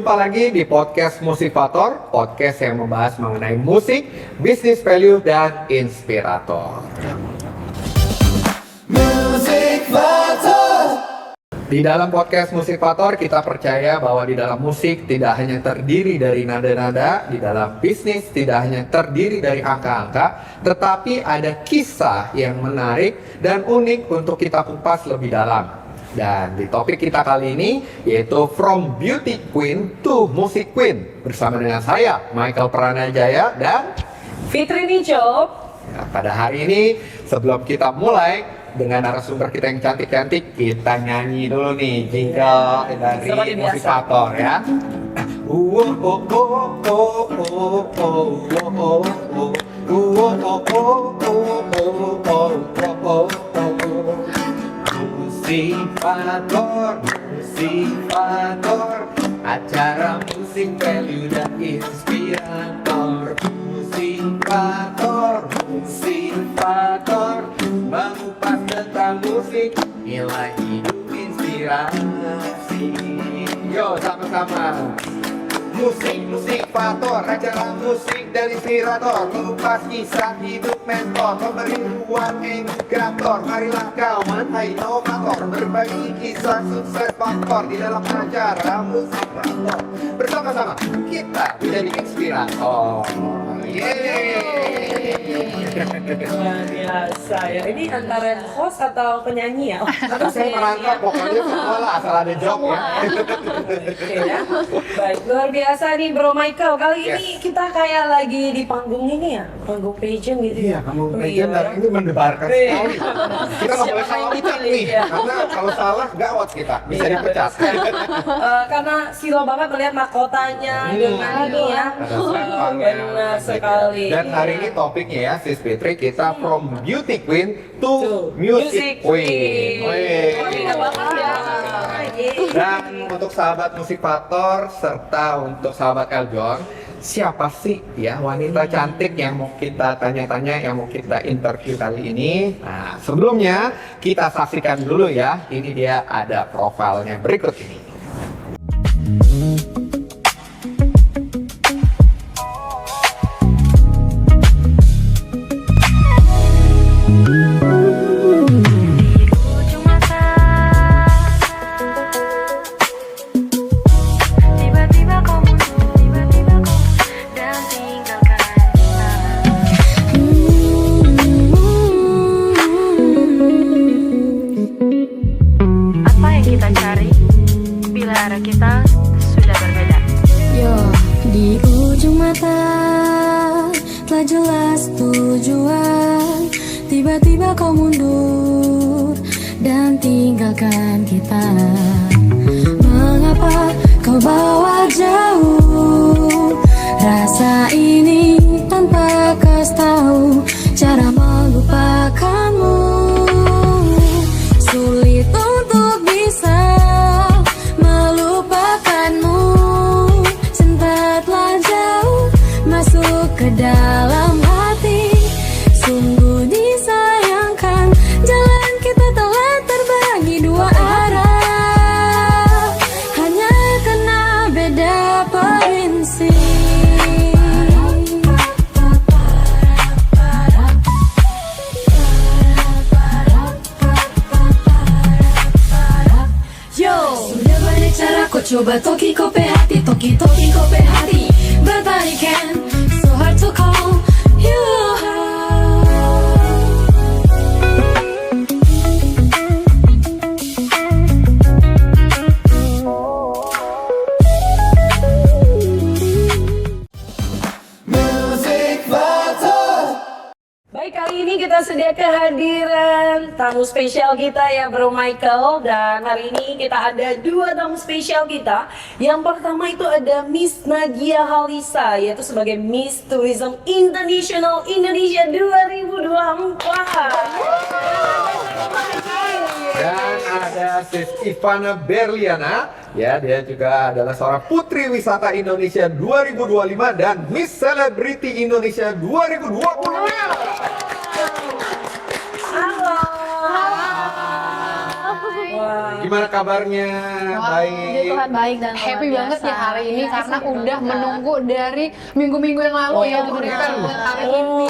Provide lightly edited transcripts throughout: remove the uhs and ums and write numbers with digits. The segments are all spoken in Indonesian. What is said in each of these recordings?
Jumpa lagi di podcast Musifator, podcast yang membahas mengenai musik, bisnis value, dan inspirator. Di dalam podcast Musifator, kita percaya bahwa di dalam musik tidak hanya terdiri dari nada-nada, di dalam bisnis tidak hanya terdiri dari angka-angka, tetapi ada kisah yang menarik dan unik untuk kita kupas lebih dalam. Dan di topik kita kali ini yaitu From Beauty Queen to Music Queen bersama dengan saya Michael Pranajaya dan Fitri Nico. Pada hari ini sebelum kita mulai dengan narasumber kita yang cantik-cantik, kita nyanyi dulu nih jingle dari Musifator ya. Musifator, acara musik value dan inspirator. Musifator, mengupas tentang musik, nilai hidup inspirasi. Yo sama-sama. Musifator, acara musik dan inspirator, mengupas kisah hidup mentor, memberi ruang edukator. Marilah kawan, hai inovator, berbagi kisah sukses faktor di dalam acara Musifator. Bersama-sama kita menjadi inspirator. Luar biasa ya. Ini antara host atau penyanyi ya? Saya merangkap pokoknya semua lah, asal ada job ya. Oke ya. Baik, luar biasa nih Bro Michael. Kali ini kita kayak lagi di panggung ini ya, panggung pageant gitu Iya, ya. kamu pageant dan ini mendebarkan sekali. Kita nggak boleh salah ucap nih, karena kalau salah gawat kita, bisa dipecat. Karena silo banget melihat mahkotanya dengan ini ya. Benar sekali. Dan hari ini topiknya ya, Sis Fitri, kita from Beauty Queen to Music Queen. Indah banget ya. Dan untuk sahabat Musifator serta untuk sahabat Eljon, siapa sih ya wanita cantik yang mau kita tanya-tanya, yang mau kita interview kali ini? Nah, sebelumnya kita saksikan dulu ya. Ini dia ada profilnya berikut ini. Kita sudah berbeda. Yo, di ujung mata telah jelas tujuan. Tiba-tiba kau mundur dan tinggalkan kita. Mengapa kau bawa jauh rasa ini tanpa kas tahu cara melupakanmu? Sulit untuk bisa ke dalam hati, sungguh disayangkan jalan kita telah terbagi dua arah, hanya karena beda prinsip. Yo, sudah banyak cara kau coba toki kope hati, toki kope hati, but I can hard to call you. Baik, kali ini kita sedia kehadiran tamu spesial kita ya Bro Michael. Dan hari ini kita ada dua tamu spesial kita. Yang pertama itu ada Miss Nadia Halisa, yaitu sebagai Miss Tourism International Indonesia 2024. Dan ada Sis Ivana Berliana, ya dia juga adalah seorang Putri Wisata Indonesia 2025 dan Miss Celebrity Indonesia 2025. Halo. Wah, Gimana kabarnya? Baik. Puji Tuhan baik dan Happy luar banget biasa. ya hari ini Iya, karena senang udah banget. menunggu dari minggu-minggu yang lalu ya untuk prepare buat hari ini.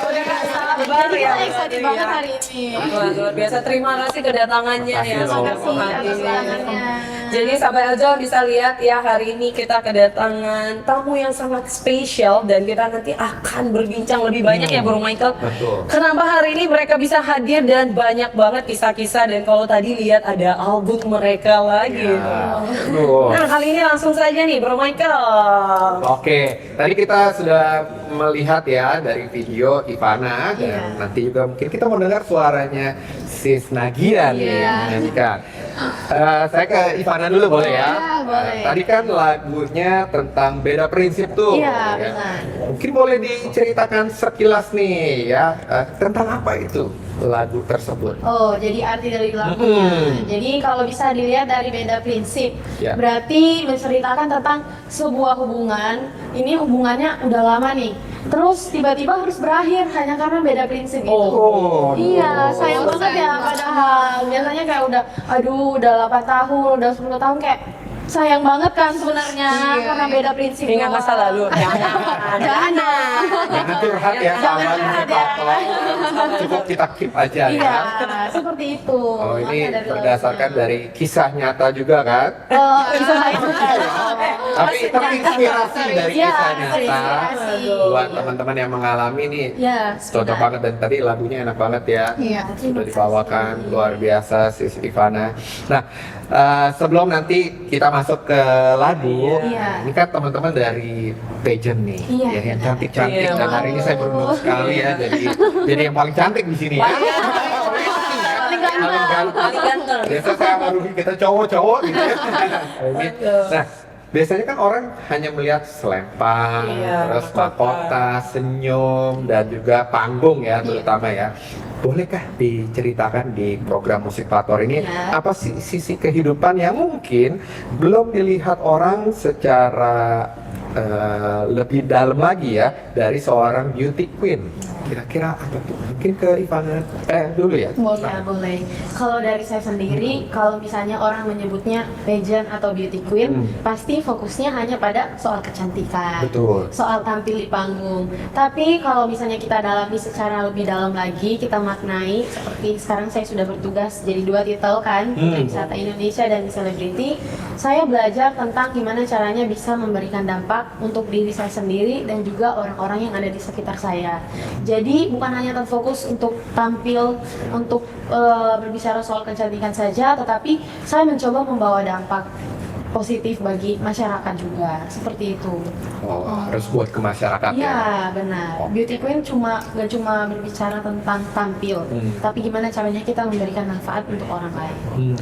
Udah gak sabar Jadi ya. kita excited banget hari ini. Wah, luar biasa. Terima kasih kedatangannya ya. Makasih loh. Sangat Terima kasih menghati. atas undangannya. Jadi sampai aja bisa lihat ya hari ini kita kedatangan tamu yang sangat spesial dan kita nanti akan berbincang lebih banyak ya Bro Michael. Betul. Kenapa hari ini mereka bisa hadir dan banyak banget kisah-kisah dan kalau tadi lihat ada album mereka lagi. Aduh. Nah kali ini langsung saja nih Bro Michael. Oke, tadi kita sudah melihat ya dari video Ivana dan Iya. nanti juga mungkin kita mau dengar suaranya Sis Nagia nih Iya. menyanyikan. Saya ke Ivana dulu boleh ya? Iya, boleh. Tadi kan lagunya tentang beda prinsip tuh. Iya, ya. benar. Mungkin boleh diceritakan sekilas nih ya tentang apa itu lagu tersebut? Oh, jadi arti dari lagunya. Mm-mm. Jadi kalau bisa dilihat dari beda prinsip, Ya. berarti menceritakan tentang sebuah hubungan. Ini hubungannya udah lama nih, terus tiba-tiba harus berakhir hanya karena beda prinsip itu. Oh, Iya, aduh. sayang banget ya. Padahal biasanya kayak udah 8 tahun, udah 10 tahun kayak sayang banget kan sebenarnya karena beda prinsip. Ingat masa doang. lalu. Jangan dong. Jangan curhat ya sama Jangan curhat ya. Fator. Cukup kita keep aja Iya, ya. seperti itu. Oh ini Makanya dari berdasarkan lagunya. dari kisah nyata juga kan? Kisah saya juga. Tapi terinspirasi dari Iya, kisah nyata terinspirasi. buat teman-teman yang mengalami nih. Ya, Cocok benar. banget dan tadi lagunya enak banget ya. Iya. Sudah dibawakan luar biasa Sis Ivana. Nah, sebelum nanti kita masuk ke lagu, Iya. ini kan teman-teman dari pageant nih, Iya. ya, yang cantik-cantik Iya. dan hari ini saya beruntung sekali ya jadi yang paling cantik di sini ya. Paling ganteng. Paling ganteng. Paling ganteng. Biasa saya sama Ruby kita cowok-cowok gitu ya. Ini. Nah, biasanya kan orang hanya melihat selempang, Iya, terus mahkota. mahkota, senyum, dan juga panggung ya terutama ya. Bolehkah diceritakan di program Musik Fator ini Iya. apa sih sisi kehidupan yang mungkin belum dilihat orang secara lebih dalam lagi ya dari seorang beauty queen? Kira-kira apa tuh? Mungkin ke Ivana dulu ya. Ya, boleh. Kalau dari saya sendiri, kalau misalnya orang menyebutnya pageant atau beauty queen, pasti fokusnya hanya pada soal kecantikan. Betul. Soal tampil di panggung. Tapi kalau misalnya kita dalami secara lebih dalam lagi, kita maknai seperti sekarang saya sudah bertugas jadi 2 titel kan, Putri Wisata Indonesia dan Selebriti. Saya belajar tentang gimana caranya bisa memberikan dampak untuk diri saya sendiri dan juga orang-orang yang ada di sekitar saya. Jadi bukan hanya terfokus untuk tampil, untuk berbicara soal kecantikan saja, tetapi saya mencoba membawa dampak positif bagi masyarakat juga, seperti itu. Oh, harus buat ke masyarakat ya. Iya, benar. Oke. Beauty queen gak cuma berbicara tentang tampil, tapi gimana caranya kita memberikan manfaat untuk orang lain.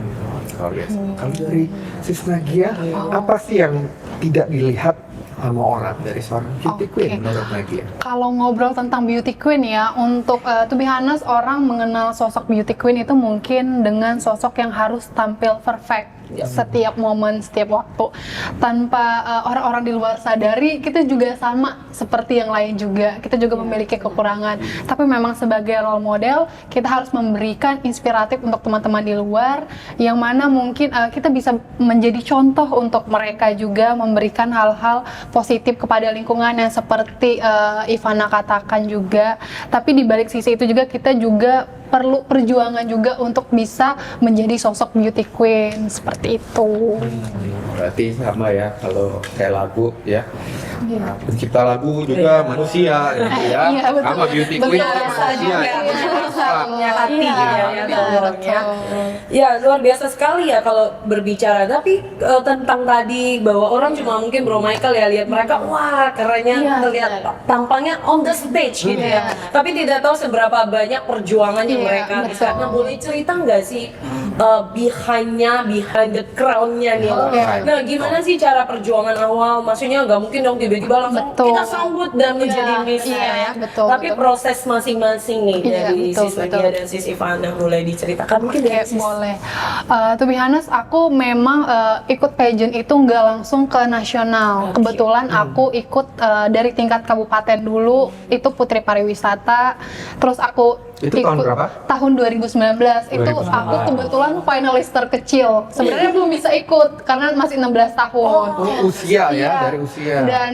Luar biasa. Kalau dari Sis Nagia, apa sih yang tidak dilihat sama orang dari seorang beauty queen Oke. menurut Nagia? Kalau ngobrol tentang beauty queen ya, untuk to be honest, orang mengenal sosok beauty queen itu mungkin dengan sosok yang harus tampil perfect setiap momen, setiap waktu, tanpa orang-orang di luar sadari kita juga sama seperti yang lain juga, kita juga memiliki kekurangan, tapi memang sebagai role model kita harus memberikan inspiratif untuk teman-teman di luar, yang mana mungkin kita bisa menjadi contoh untuk mereka juga, memberikan hal-hal positif kepada lingkungan yang seperti Ivana katakan juga. Tapi di balik sisi itu juga kita juga perlu perjuangan juga untuk bisa menjadi sosok beauty queen seperti itu. Berarti sama ya kalau kayak lagu ya. Iya. Pencipta lagu juga manusia gitu ya. Iya, betul. Sama beauty queen juga Biasa manusia. juga, punya hati Iya, ya, betul. ya. Ya luar biasa sekali ya kalau berbicara. Tapi tentang tadi bahwa orang cuma mungkin Bro Michael ya lihat mereka wah kerennya Iya, terlihat benar. tampangnya on the stage gitu ya. Tapi tidak tahu seberapa banyak perjuangan yang Iya, mereka betul. bisa. Nah boleh cerita nggak sih behind the crown-nya nih? Oke. Nah gimana sih cara perjuangan awal? Maksudnya nggak mungkin dong tiba-tiba langsung Betul. kita sambut dan menjadi Miss iya, ya. betul, Tapi betul. proses masing-masing nih Iya, dari betul, Sis betul. Nagia dan Sis Ivana mulai diceritakan mungkin dari Oke, Sis. boleh. To be honest, aku memang ikut pageant itu nggak langsung ke nasional. Oke. Kebetulan aku ikut dari tingkat kabupaten dulu, itu Putri Pariwisata. Terus aku Itu tahun berapa? Tahun 2019. Itu 2019. aku kebetulan finalis terkecil. Sebenarnya belum bisa ikut karena masih 16 tahun. Oh, usia ya, Iya. dari usia. Dan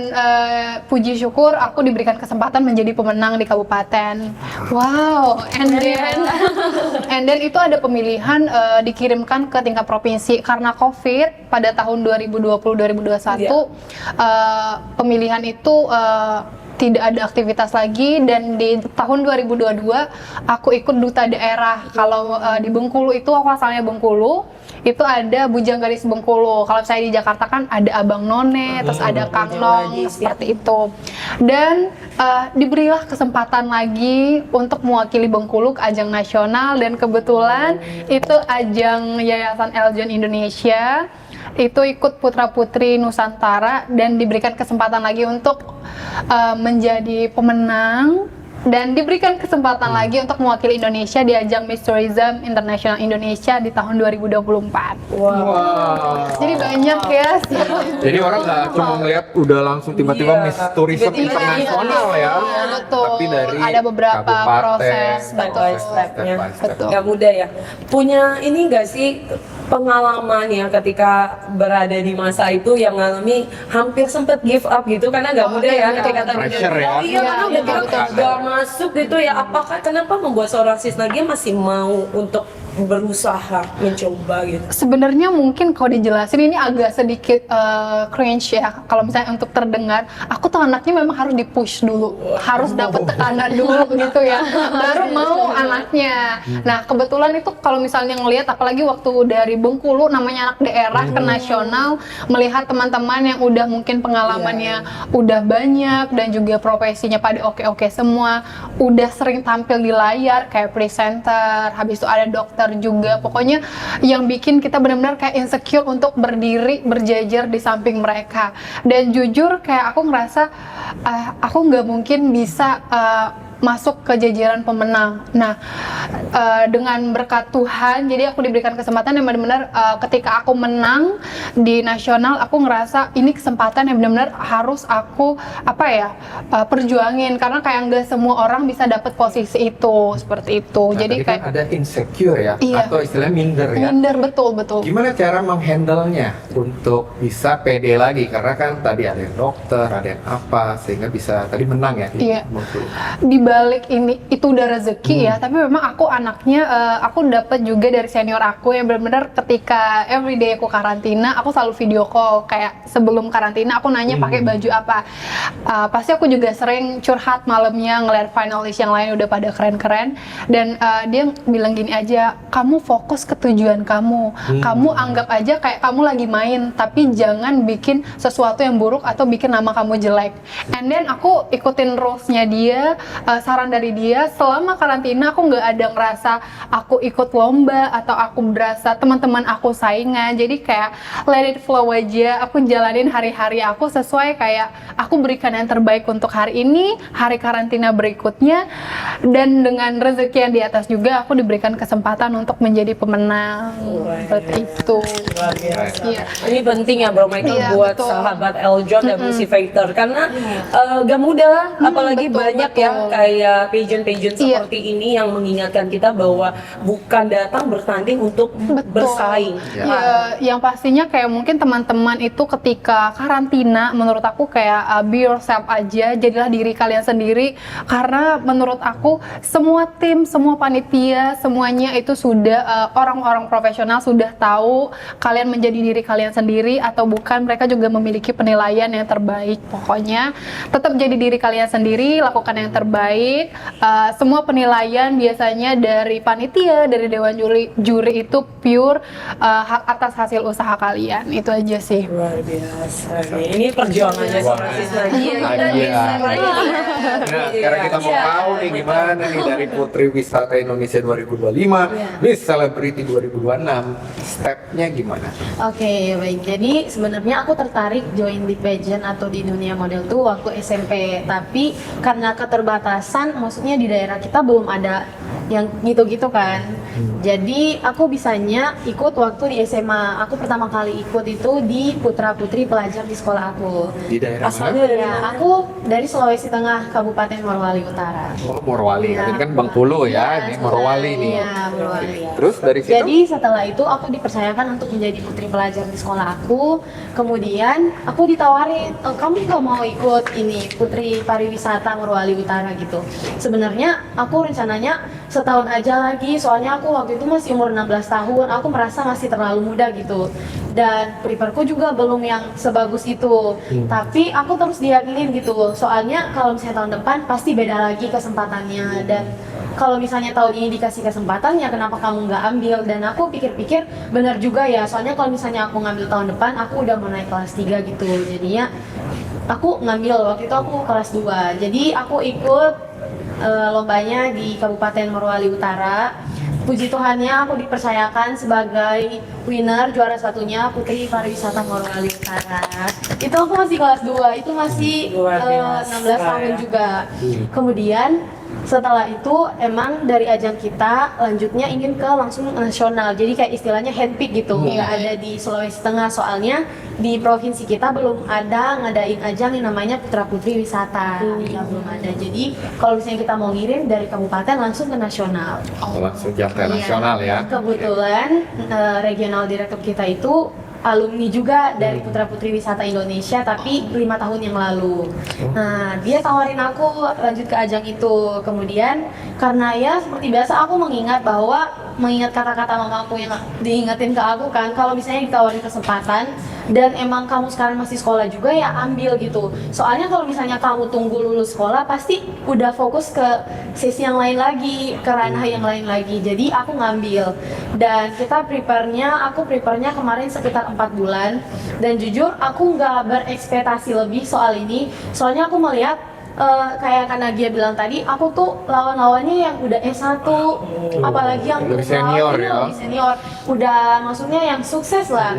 puji syukur aku diberikan kesempatan menjadi pemenang di kabupaten. Wow, and then itu ada pemilihan dikirimkan ke tingkat provinsi karena COVID pada tahun 2020-2021 pemilihan itu tidak ada aktivitas lagi, dan di tahun 2022 aku ikut duta daerah. Kalau di Bengkulu itu, aku asalnya Bengkulu, itu ada Bujang Gadis Bengkulu. Kalau saya di Jakarta kan ada Abang None, terus ada Kang Nong, seperti itu. Dan diberilah kesempatan lagi untuk mewakili Bengkulu ke ajang nasional, dan kebetulan itu ajang Yayasan Eljon Indonesia. Itu ikut putra-putri Nusantara dan diberikan kesempatan lagi untuk menjadi pemenang, dan diberikan kesempatan lagi untuk mewakili Indonesia di ajang Miss Tourism International Indonesia di tahun 2024. Wow. Jadi banyak ya. Jadi orang nggak cuma melihat udah langsung tiba-tiba Iya. Miss Tourism Iya, internasional ya. Iya, betul. Tapi dari Ada beberapa kabupaten, proses, step by step-nya. step by step. Betul. Gak mudah ya. Punya ini nggak sih pengalaman ya ketika berada di masa itu yang ngalami hampir sempet give up gitu, karena nggak mudah ya ketika tadi Pressure ya. iya karena udah Betul, bilang nggak masuk gitu ya. Apakah kenapa membuat seorang Sisnagia masih mau untuk berusaha mencoba gitu? Sebenarnya mungkin kalau dijelasin ini agak sedikit cringe ya. Kalau misalnya untuk terdengar, aku tuh anaknya memang harus di-push dulu, harus dapat tekanan dulu gitu ya, baru mau anaknya. Nah kebetulan itu kalau misalnya ngelihat, apalagi waktu dari Bengkulu, namanya anak daerah ke nasional, melihat teman-teman yang udah mungkin pengalamannya udah banyak dan juga profesinya pada oke-oke semua, udah sering tampil di layar kayak presenter, habis itu ada dokter juga, pokoknya yang bikin kita benar-benar kayak insecure untuk berdiri berjajar di samping mereka. Dan jujur kayak aku ngerasa aku nggak mungkin bisa masuk ke jajaran pemenang. Nah, dengan berkat Tuhan, jadi aku diberikan kesempatan yang benar-benar ketika aku menang di nasional, aku ngerasa ini kesempatan yang benar-benar harus aku perjuangin, karena kayak nggak semua orang bisa dapat posisi itu, seperti itu. Nah, Jadi tadi kan kayak ada insecure ya, Iya. atau istilahnya minder ya. minder, betul. Gimana cara menghandle-nya untuk bisa pede lagi? Karena kan tadi ada yang dokter, ada yang apa, sehingga bisa tadi menang ya. Iya. Bengkulu. Di balik ini itu udah rezeki ya, tapi memang aku anaknya aku dapat juga dari senior aku yang benar-benar ketika everyday aku karantina, aku selalu video call. Kayak sebelum karantina aku nanya pakai baju apa. Pasti aku juga sering curhat malamnya ngeliat finalis yang lain udah pada keren-keren, dan dia bilang gini aja, kamu fokus ke tujuan kamu, kamu anggap aja kayak kamu lagi main, tapi jangan bikin sesuatu yang buruk atau bikin nama kamu jelek. And then aku ikutin rules-nya dia, saran dari dia. Selama karantina aku nggak ada ngerasa aku ikut lomba atau aku berasa teman-teman aku saingan. Jadi kayak let it flow aja, aku jalanin hari-hari aku sesuai kayak aku berikan yang terbaik untuk hari ini, hari karantina berikutnya, dan dengan rezeki yang di atas juga aku diberikan kesempatan untuk menjadi pemenang. Seperti itu. Luar biasa. Iya. Ini penting ya Bro Michael Iya, buat betul. sahabat Eljon dan Music Factor, karena gak mudah, apalagi betul, banyak betul. ya kayak pageant-pageant Iya. seperti ini yang mengingatkan kita bahwa bukan datang bertanding untuk bersaing. Ya, yang pastinya kayak mungkin teman-teman itu ketika karantina, menurut aku kayak be yourself aja, jadilah diri kalian sendiri. Karena menurut aku semua tim, semua panitia, semuanya itu sudah orang-orang profesional sudah tahu kalian menjadi diri kalian sendiri atau bukan. Mereka juga memiliki penilaian yang terbaik. Pokoknya tetap jadi diri kalian sendiri, lakukan yang terbaik. Semua penilaian biasanya dari panitia, dari dewan juri itu pure atas hasil usaha kalian. Itu aja sih. Luar biasa. Ini perjuangannya seorang Sisnagia. Kita bisa lagi. Nah, sekarang kita mau tahu nih gimana nih dari Putri Wisata Indonesia 2025, Miss Celebrity 2026, stepnya gimana? Oke, baik. Jadi sebenarnya aku tertarik join di pageant atau di dunia model tuh waktu SMP. Tapi karena keterbatasan, maksudnya di daerah kita belum ada yang gitu-gitu kan. Jadi aku bisanya ikut waktu di SMA. Aku pertama kali ikut itu di Putra Putri Pelajar di sekolah aku. Di daerah mana? Asalnya dari Ya, aku dari Sulawesi Tengah, Kabupaten Morowali Utara. Oh, Morowali. Iya. Ini kan Bengkulu ya, ini Iya, Morowali nih. Iya, Morowali. Terus dari situ? Jadi setelah itu aku dipercayakan untuk menjadi putri pelajar di sekolah aku. Kemudian aku ditawarin, kamu nggak mau ikut ini Putri Pariwisata Morowali Utara gitu. Sebenarnya aku rencananya setahun aja lagi, soalnya aku waktu itu masih umur 16 tahun. Aku merasa masih terlalu muda gitu. Dan preparku juga belum yang sebagus itu. Tapi aku terus diyakinin gitu. Soalnya kalau misalnya tahun depan pasti beda lagi kesempatannya. Dan kalau misalnya tahun ini dikasih kesempatan, ya kenapa kamu nggak ambil? Dan aku pikir-pikir benar juga ya, soalnya kalau misalnya aku ngambil tahun depan, aku udah mau naik kelas 3 gitu. Jadinya aku ngambil, waktu itu aku kelas 2. Jadi aku ikut lombanya di Kabupaten Morowali Utara. Puji Tuhannya aku dipercayakan sebagai winner, juara satunya Putri Pariwisata Morowali Utara. Itu aku masih kelas 2, itu masih Luar biasa, 16 tahun ya. juga. Kemudian setelah itu emang dari ajang kita lanjutnya ingin ke langsung nasional, jadi kayak istilahnya handpick gitu, nggak ada di Sulawesi Tengah, soalnya di provinsi kita belum ada ngadain ajang yang namanya Putra Putri Wisata, ya belum ada. Jadi kalau misalnya kita mau ngirim dari kabupaten langsung ke nasional. Oh, langsung jangka Iya. nasional ya. Kebetulan regional director kita itu alumni juga dari Putra Putri Wisata Indonesia, tapi 5 tahun yang lalu. Nah, dia tawarin aku lanjut ke ajang itu. Kemudian karena ya seperti biasa aku mengingat kata-kata mamaku yang diingetin ke aku kan, kalau misalnya ditawarin kesempatan dan emang kamu sekarang masih sekolah juga, ya ambil gitu. Soalnya kalau misalnya kamu tunggu lulus sekolah, pasti udah fokus ke sesi yang lain lagi, ke ranah yang lain lagi. Jadi aku ngambil. Dan kita aku prepare-nya kemarin sekitar 4 bulan. Dan jujur aku nggak berekspektasi lebih soal ini. Soalnya aku melihat kayak Kak Nagia bilang tadi, aku tuh lawan-lawannya yang udah S1, apalagi yang Lebih senior ya. lebih senior, udah maksudnya yang sukses lah,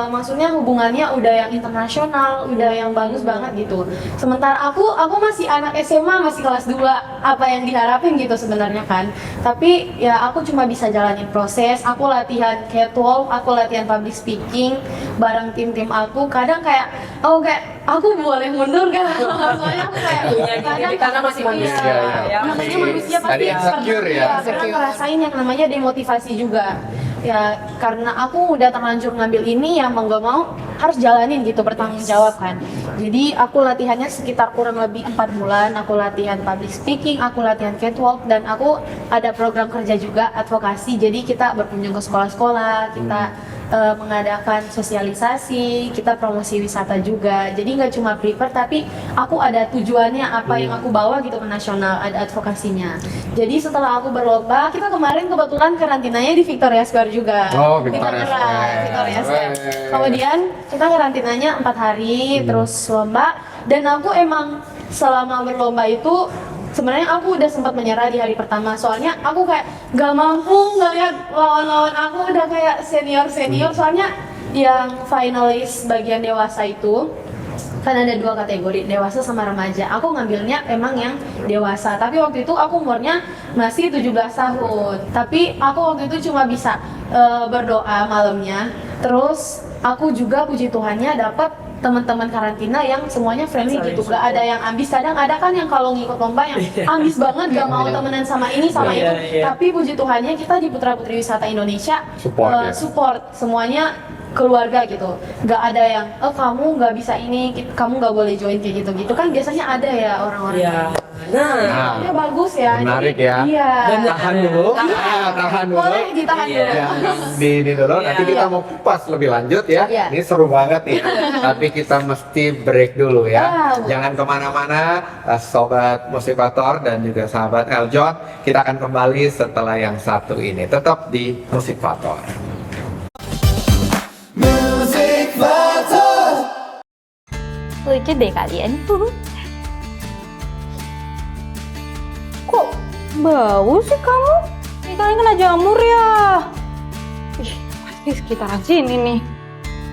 maksudnya hubungannya udah yang internasional, udah yang bagus banget gitu. Sementara aku masih anak SMA, masih kelas 2, apa yang diharapin gitu sebenarnya kan. Tapi ya aku cuma bisa jalanin proses, aku latihan catwalk, aku latihan public speaking bareng tim-tim aku. Kadang kayak aku boleh mundur kan, soalnya aku kayak karena masih manusia ya. namanya manusia pasti Tadi insecure ya. pernah ngerasain yang namanya demotivasi juga ya, karena aku udah terlanjur ngambil ini, ya mau nggak mau harus jalanin gitu, bertanggung jawab kan. Jadi aku latihannya sekitar kurang lebih 4 bulan. Aku latihan public speaking, aku latihan catwalk, dan aku ada program kerja juga advokasi. Jadi kita berkunjung ke sekolah-sekolah, kita mengadakan sosialisasi, kita promosi wisata juga. Jadi nggak cuma prepare, tapi aku ada tujuannya apa yang aku bawa gitu ke nasional, ada advokasinya. Jadi setelah aku berlomba, kita kemarin kebetulan karantinanya di Victoria Square juga. Oh, Di Victoria Tangerang, Square. Victoria Square. Weh. Kemudian kita karantinanya 4 hari, terus lomba. Dan aku emang selama berlomba itu sebenarnya aku udah sempat menyerah di hari pertama, soalnya aku kayak gak mampu ngeliat lawan-lawan aku udah kayak senior, soalnya yang finalis bagian dewasa itu kan ada 2 kategori, dewasa sama remaja. Aku ngambilnya emang yang dewasa, tapi waktu itu aku umurnya masih 17 tahun. Tapi aku waktu itu cuma bisa berdoa malamnya. Terus aku juga puji Tuhannya dapat teman-teman karantina yang semuanya friendly gitu, gak ada yang ambis. Kadang ada kan yang kalau ngikut lomba yang ambis banget, gak mau temenan sama ini sama Iya, itu. iya. Tapi puji Tuhannya kita di Putra Putri Wisata Indonesia Support ya? support semuanya, keluarga gitu. Gak ada yang kamu gak bisa ini, kamu gak boleh join kayak gitu kan biasanya ada ya orang-orang. Iya. Nah, Ya bagus ya. Menarik Jadi, ya. Iya. Dan Tahan dulu. Tahan dulu. Boleh ditahan Iya. dulu. Jangan di ini dulu, nanti Iya. kita mau kupas lebih lanjut ya. Iya. Ini seru banget nih. Tapi kita mesti break dulu ya. Wow. Jangan kemana-mana, sobat Musifator dan juga sahabat Eljon. Kita akan kembali setelah yang satu ini. Tetap di Musifator. Lucu deh kalian. Kok bau sih kamu? Ini kalian kena jamur ya? Ih, pasti sekitaran sini nih.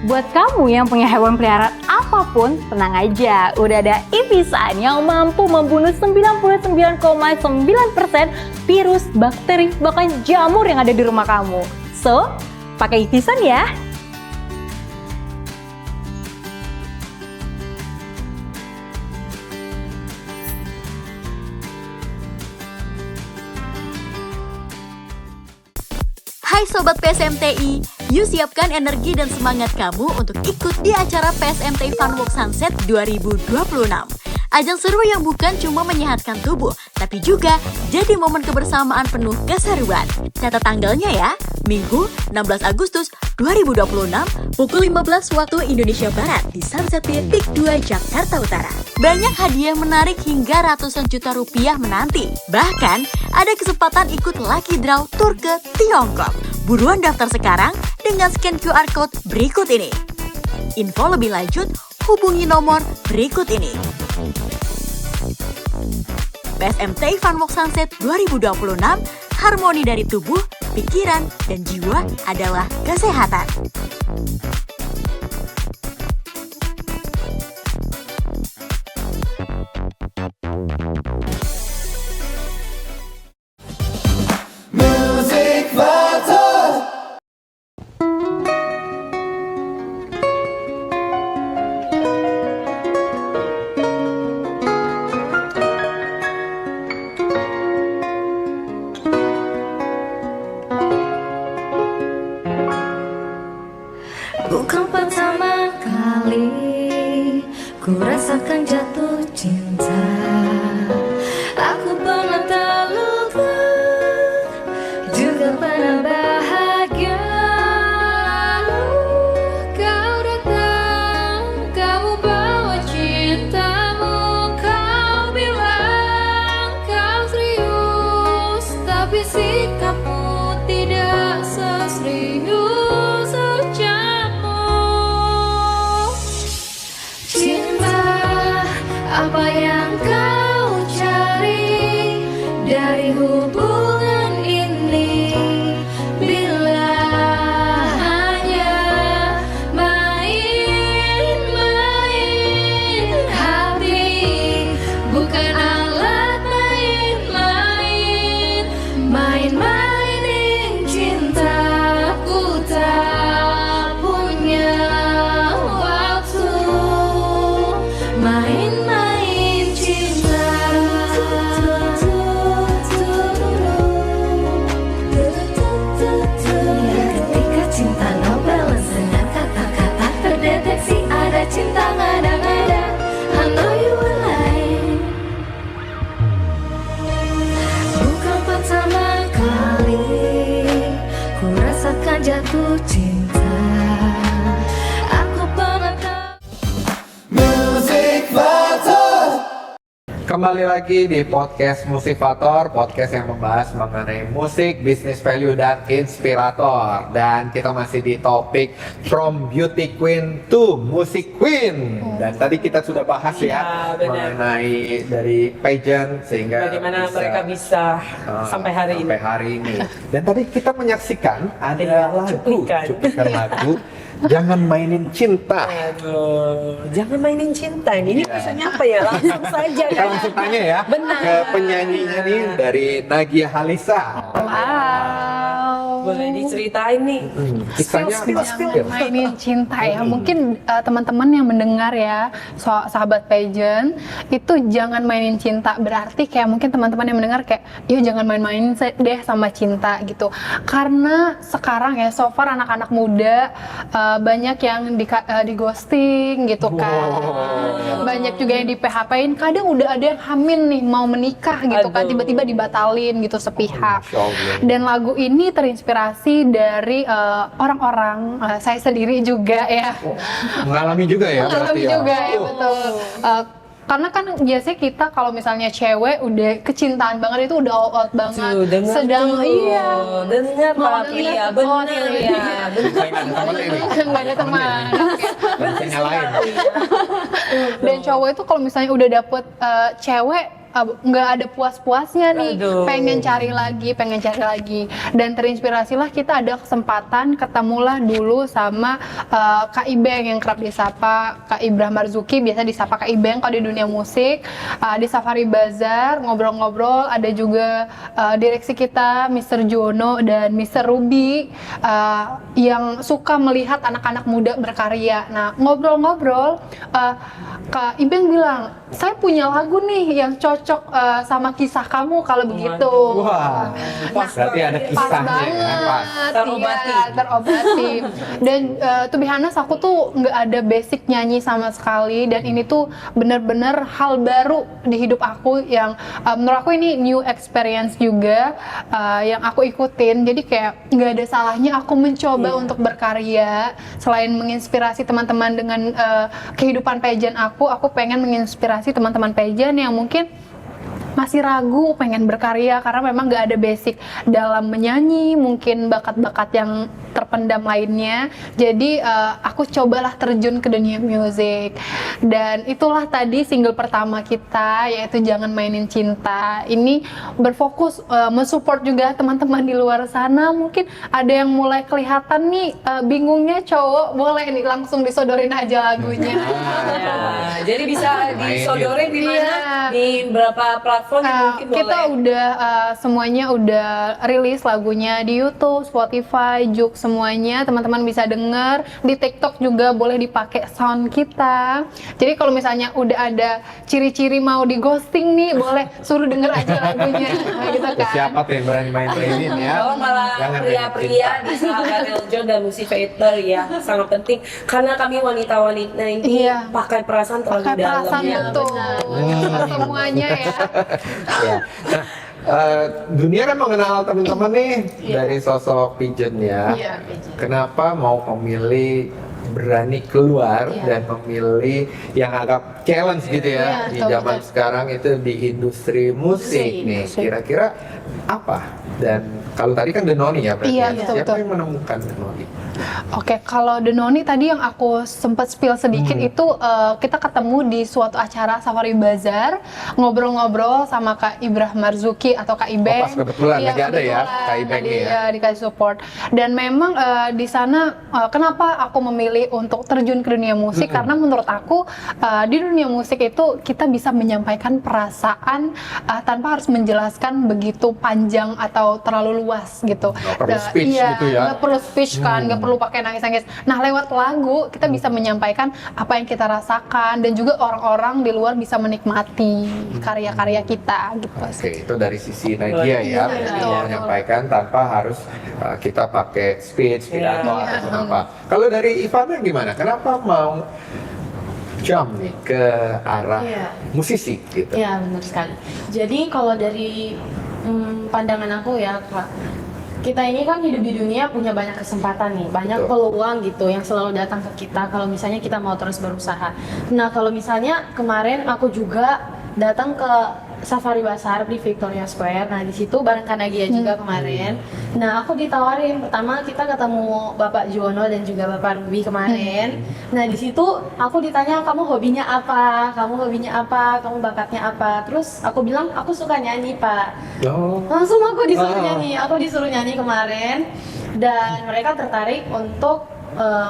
Buat kamu yang punya hewan peliharaan apapun, tenang aja, udah ada Ivisan yang mampu membunuh 99,9% virus, bakteri, bahkan jamur yang ada di rumah kamu. So, pakai Ivisan ya. Hai Sobat PSMTI, yuk siapkan energi dan semangat kamu untuk ikut di acara PSMTI Funwalk Sunset 2026. Ajang seru yang bukan cuma menyehatkan tubuh, tapi juga jadi momen kebersamaan penuh keseruan. Catat tanggalnya ya, Minggu 16 Agustus 2026, pukul 15 waktu Indonesia Barat di Sunset Pier Peak 2 Jakarta Utara. Banyak hadiah menarik hingga ratusan juta rupiah menanti. Bahkan, ada kesempatan ikut Lucky Draw Tour ke Tiongkok. Buruan daftar sekarang dengan scan QR Code berikut ini. Info lebih lanjut, hubungi nomor berikut ini. PSMTI Funwalk Sunset 2026, harmoni dari tubuh, pikiran, dan jiwa adalah kesehatan. Bukan pertama kali ku rasakan jatuh cinta. Aku pernah terluka, juga pernah bahagia. Lalu kau datang, kau bawa cintamu. Kau bilang kau serius, tapi sikapmu tidak seserius ucapmu. Cinta, apa yang kau cari dari hubungan ini? Bila hanya main-main hati, bukan alat main-main. Main-mainin cintaku tak punya waktu. Main-main cinta. Ya, ketika cinta no balance dengan kata-kata terdeteksi ada cinta ngada-ngada. I know you will lie. Bukan pertama kali ku rasakan jatuh cinta. Aku pernah Kembali lagi di podcast Musifator, podcast yang membahas mengenai musik, business value, dan inspirator. Dan kita masih di topik From Beauty Queen to Music Queen. Dan tadi kita sudah bahas Iya, benar. mengenai dari pageant sehingga Bagaimana mereka bisa sampai hari ini. sampai hari ini. Dan tadi kita menyaksikan ada Iya, lagu, cuplikan. cuplikan lagu Jangan Mainin Cinta. Aduh, jangan mainin cinta ini. Ini Iya. maksudnya apa ya? Langsung saja Kita kan. langsung tanya ya Benar. ke penyanyinya nih dari Nagia Halisa. Boleh diceritain nih. Kisahnya Spill. Mainin cinta ya, mungkin teman-teman yang mendengar ya, sahabat pageant itu jangan mainin cinta, berarti kayak mungkin teman-teman yang mendengar kayak yuk jangan main-main deh sama cinta gitu, karena sekarang ya so far anak-anak muda banyak yang di ghosting gitu kan, banyak juga yang di PHP-in, kadang udah ada yang hamil nih mau menikah gitu kan, Aduh. tiba-tiba dibatalin gitu sepihak. Masya Allah. Dan lagu ini terinspirasi dari orang-orang, saya sendiri juga ya, mengalami juga ya berarti mengalami ya. juga ya, betul. Karena kan biasanya kita kalau misalnya cewek udah kecintaan banget itu udah all out banget. Tuh, dengar Sedang tuh. iya. Dengar Mau Pak dengar, Iya, oh, benar iya. ya. Saya nggak ada teman ini. Nggak ada teman. Dan saya nyalain. Dan cowok itu kalau misalnya udah dapet cewek nggak ada puas-puasnya nih, Aduh. pengen cari lagi, dan terinspirasilah kita ada kesempatan ketemulah dulu sama Kak Ibeng yang kerap disapa Kak Ibrah Marzuki, biasa disapa Kak Ibeng kalau di dunia musik, di Safari Bazar ngobrol-ngobrol. Ada juga direksi kita Mr. Juwono dan Mr. Ruby yang suka melihat anak-anak muda berkarya. Nah, ngobrol-ngobrol, Kak Ibeng bilang, saya punya lagu nih yang cocok sama kisah kamu kalau begitu. Wah, berarti ada Pas kisahnya banget, ya, pas. Terobati. iya, terobati. Dan to be honest, aku tuh nggak ada basic nyanyi sama sekali, dan ini tuh bener-bener hal baru di hidup aku yang menurut aku ini new experience juga yang aku ikutin. Jadi kayak nggak ada salahnya aku mencoba untuk berkarya, selain menginspirasi teman-teman dengan kehidupan pageant aku pengen menginspirasi teman-teman pageant yang mungkin masih ragu pengen berkarya karena memang nggak ada basic dalam menyanyi, mungkin bakat-bakat yang terpendam lainnya. Jadi aku cobalah terjun ke dunia musik, dan itulah tadi single pertama kita, yaitu Jangan Mainin Cinta. Ini berfokus mensupport juga teman-teman di luar sana. Mungkin ada yang mulai kelihatan nih bingungnya cowok, boleh nih langsung disodorin aja lagunya. Ya, jadi bisa disodorin di mana? Iya. Di berapa platform yang mungkin Kita boleh? udah semuanya udah rilis lagunya di YouTube, Spotify, Joox, semuanya teman-teman bisa denger. Di TikTok juga boleh dipakai sound kita. Jadi kalau misalnya udah ada ciri-ciri mau di ghosting nih, boleh suruh denger aja lagunya, gitu kan. Siapa tuh yang berani main ini ya? Oh, malah Jangan pria-pria di sahabat Eljo dan Musifator ya, sangat penting karena kami wanita-wanita ini Iya. pakai perasaan terlalu Pakai dalam. perasaan ya. betul, semuanya ya. Ya. Nah, dunia kan mengenal teman-teman nih dari sosok pigeon ya. Iya, Kenapa mau memilih berani keluar dan memilih yang agak challenge gitu ya Iya, di betul, zaman betul. sekarang itu di industri musik nih. Kira-kira apa? Dan kalau tadi kan Denoni ya berarti. Iya, ya. betul, Siapa betul. yang menemukan Denoni? Oke, kalau Denoni tadi yang aku sempat spill sedikit itu kita ketemu di suatu acara Safari Bazar, ngobrol-ngobrol sama Kak Ibrah Marzuki atau Kak Ibeng. pas kebetulan Iya, lagi ada ya, kebetulan Kak Ibeng tadi, ya. dikasih support. Dan memang di sana kenapa aku memilih untuk terjun ke dunia musik, karena menurut aku di dunia musik itu kita bisa menyampaikan perasaan tanpa harus menjelaskan begitu panjang atau terlalu luas gitu. Nggak perlu speech Iya, gitu ya. nggak perlu speech kan, nggak perlu pakai nangis-nangis. Nah, lewat lagu kita bisa menyampaikan apa yang kita rasakan, dan juga orang-orang di luar bisa menikmati karya-karya kita gitu. Oke, itu dari sisi Nadia ya, berarti betul. menyampaikan tanpa harus kita pakai speech, pidato Iya. atau apa. Kalau dari Ivana gimana? Kenapa mau jump nih ke arah Iya. musisi gitu? Iya, benar sekali. Jadi kalau dari pandangan aku ya, Kak, kita ini kan hidup di dunia punya banyak kesempatan nih, banyak Betul. peluang gitu yang selalu datang ke kita kalau misalnya kita mau terus berusaha. Nah, kalau misalnya kemarin aku juga datang ke Safari Bazar di Victoria Square. Nah, di situ bareng Kak Nagia juga kemarin. Nah, aku ditawarin, pertama kita ketemu Bapak Juwono dan juga Bapak Ruby kemarin. Nah, di situ aku ditanya, kamu hobinya apa? Kamu hobinya apa? Kamu bakatnya apa? Terus aku bilang, aku suka nyanyi, Pak. Oh, Langsung aku disuruh Ah. nyanyi, kemarin, dan mereka tertarik untuk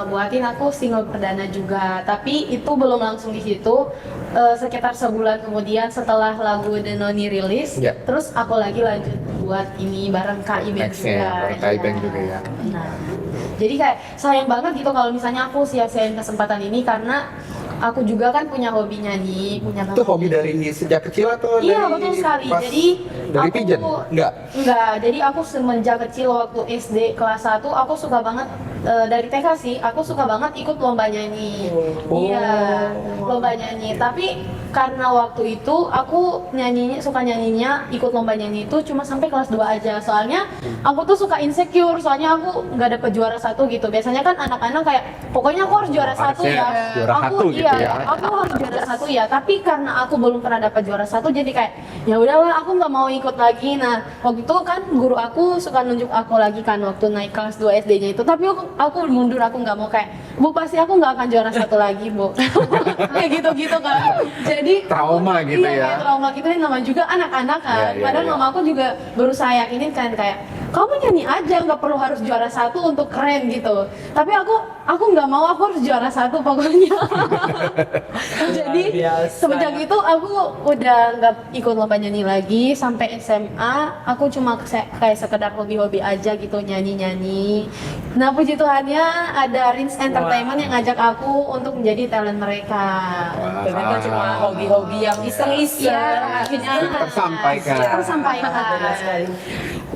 buatin aku single perdana juga. Tapi itu belum langsung di situ. Sekitar sebulan kemudian setelah lagu Denoni rilis, Ya. terus aku lagi lanjut buat ini bareng Kak Ibeng Next-nya, juga. bareng Kak Ibeng juga ya. Nah, jadi kayak sayang banget gitu kalau misalnya aku sia-siain kesempatan ini, karena aku juga kan punya hobi nyanyi, punya itu bakat hobi dari sejak kecil atau dari Iya, betul sekali. pas Jadi dari aku pigeon? Enggak. Enggak, jadi aku semenjak kecil waktu SD kelas 1 aku suka banget dari TK sih, aku suka banget ikut lomba nyanyi. Oh. Iya, lomba nyanyi. Tapi karena waktu itu aku suka nyanyinya ikut lomba nyanyi itu cuma sampai kelas 2 aja. Soalnya aku tuh suka insecure, soalnya aku nggak dapet juara 1 gitu. Biasanya kan anak-anak kayak pokoknya aku harus juara 1 ya. Harusnya juara Aku 1 gitu ya. aku harus juara 1 ya. Tapi karena aku belum pernah dapat juara 1, jadi kayak ya udahlah, aku nggak mau ikut lagi. Nah, waktu itu kan guru aku suka nunjuk aku lagi kan waktu naik kelas 2 SD-nya itu. Tapi aku mundur, aku nggak mau, kayak Bu pasti aku nggak akan juara 1 lagi, Bu. Kayak gitu-gitu kan. Jadi Jadi trauma aku, gitu iya, ya. kayak trauma gitu yang namanya juga anak-anak kan. Iya, iya, Padahal iya. mama aku juga berusaha yakinin kan kayak kamu nyanyi aja, nggak perlu harus juara 1 untuk keren gitu. Tapi aku nggak mau, aku harus juara 1 pokoknya. Jadi semenjak itu aku udah nggak ikut lomba nyanyi lagi sampai SMA. Aku cuma kayak sekedar hobi-hobi aja gitu nyanyi-nyanyi. Nah puji Tuhannya ada Rins Entertainment yang ngajak aku untuk menjadi talent mereka. Ternyata cuma hobi-hobi yang iseng-iseng. Iya, Tersampaikan. tersampaikan.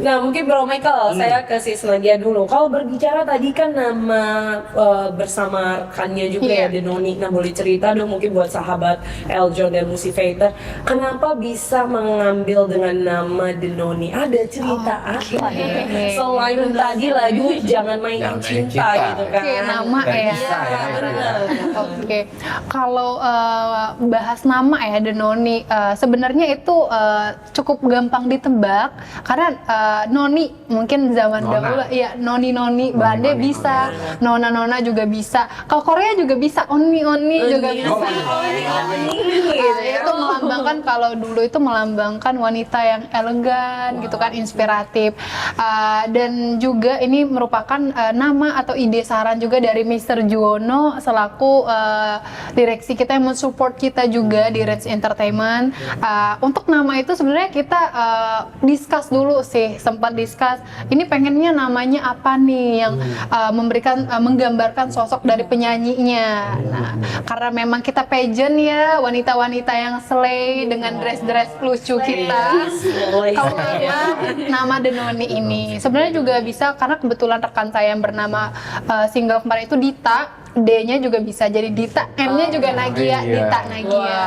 Nah mungkin Bro Michael, saya ke Sis Nadia dulu. Kalau berbicara tadi kan nama bersama rekannya juga ya, Denoni. Nah boleh cerita dong mungkin buat sahabat Eljo dan Musifator, kenapa bisa mengambil dengan nama Denoni? Ada cerita apa ya? Selain tadi lagu Jangan Mainin Jangan Mainin Cinta Cinta. gitu kan. Oke, nama Dan ya. bisa ya, benar. Oke, kalau bahas nama ya Denoni, sebenarnya itu cukup gampang ditebak karena Noni mungkin zaman Nona. dahulu, ya Noni Bande Noni, bisa, Nona juga bisa, kalau Korea juga bisa, Oni juga bisa. Itu melambangkan, kalau dulu itu melambangkan wanita yang elegan gitu kan, inspiratif. Dan juga ini merupakan nama atau ide saran juga dari Mr. Juwono selaku direksi kita yang mensupport kita juga di Reds Entertainment. Untuk nama itu sebenarnya kita discuss dulu sih, sempat discuss ini pengennya namanya apa nih yang menggambarkan sosok dari penyanyinya. Nah, karena memang kita pageant ya, wanita-wanita yang slay dengan dress-dress lucu kita. Kalau nama Denoni ini sebenarnya juga bisa karena kebetulan rekan saya yang bernama single kemarin itu Dita, D-nya juga bisa jadi Dita, M-nya juga Nagia, iya. Dita Nagia.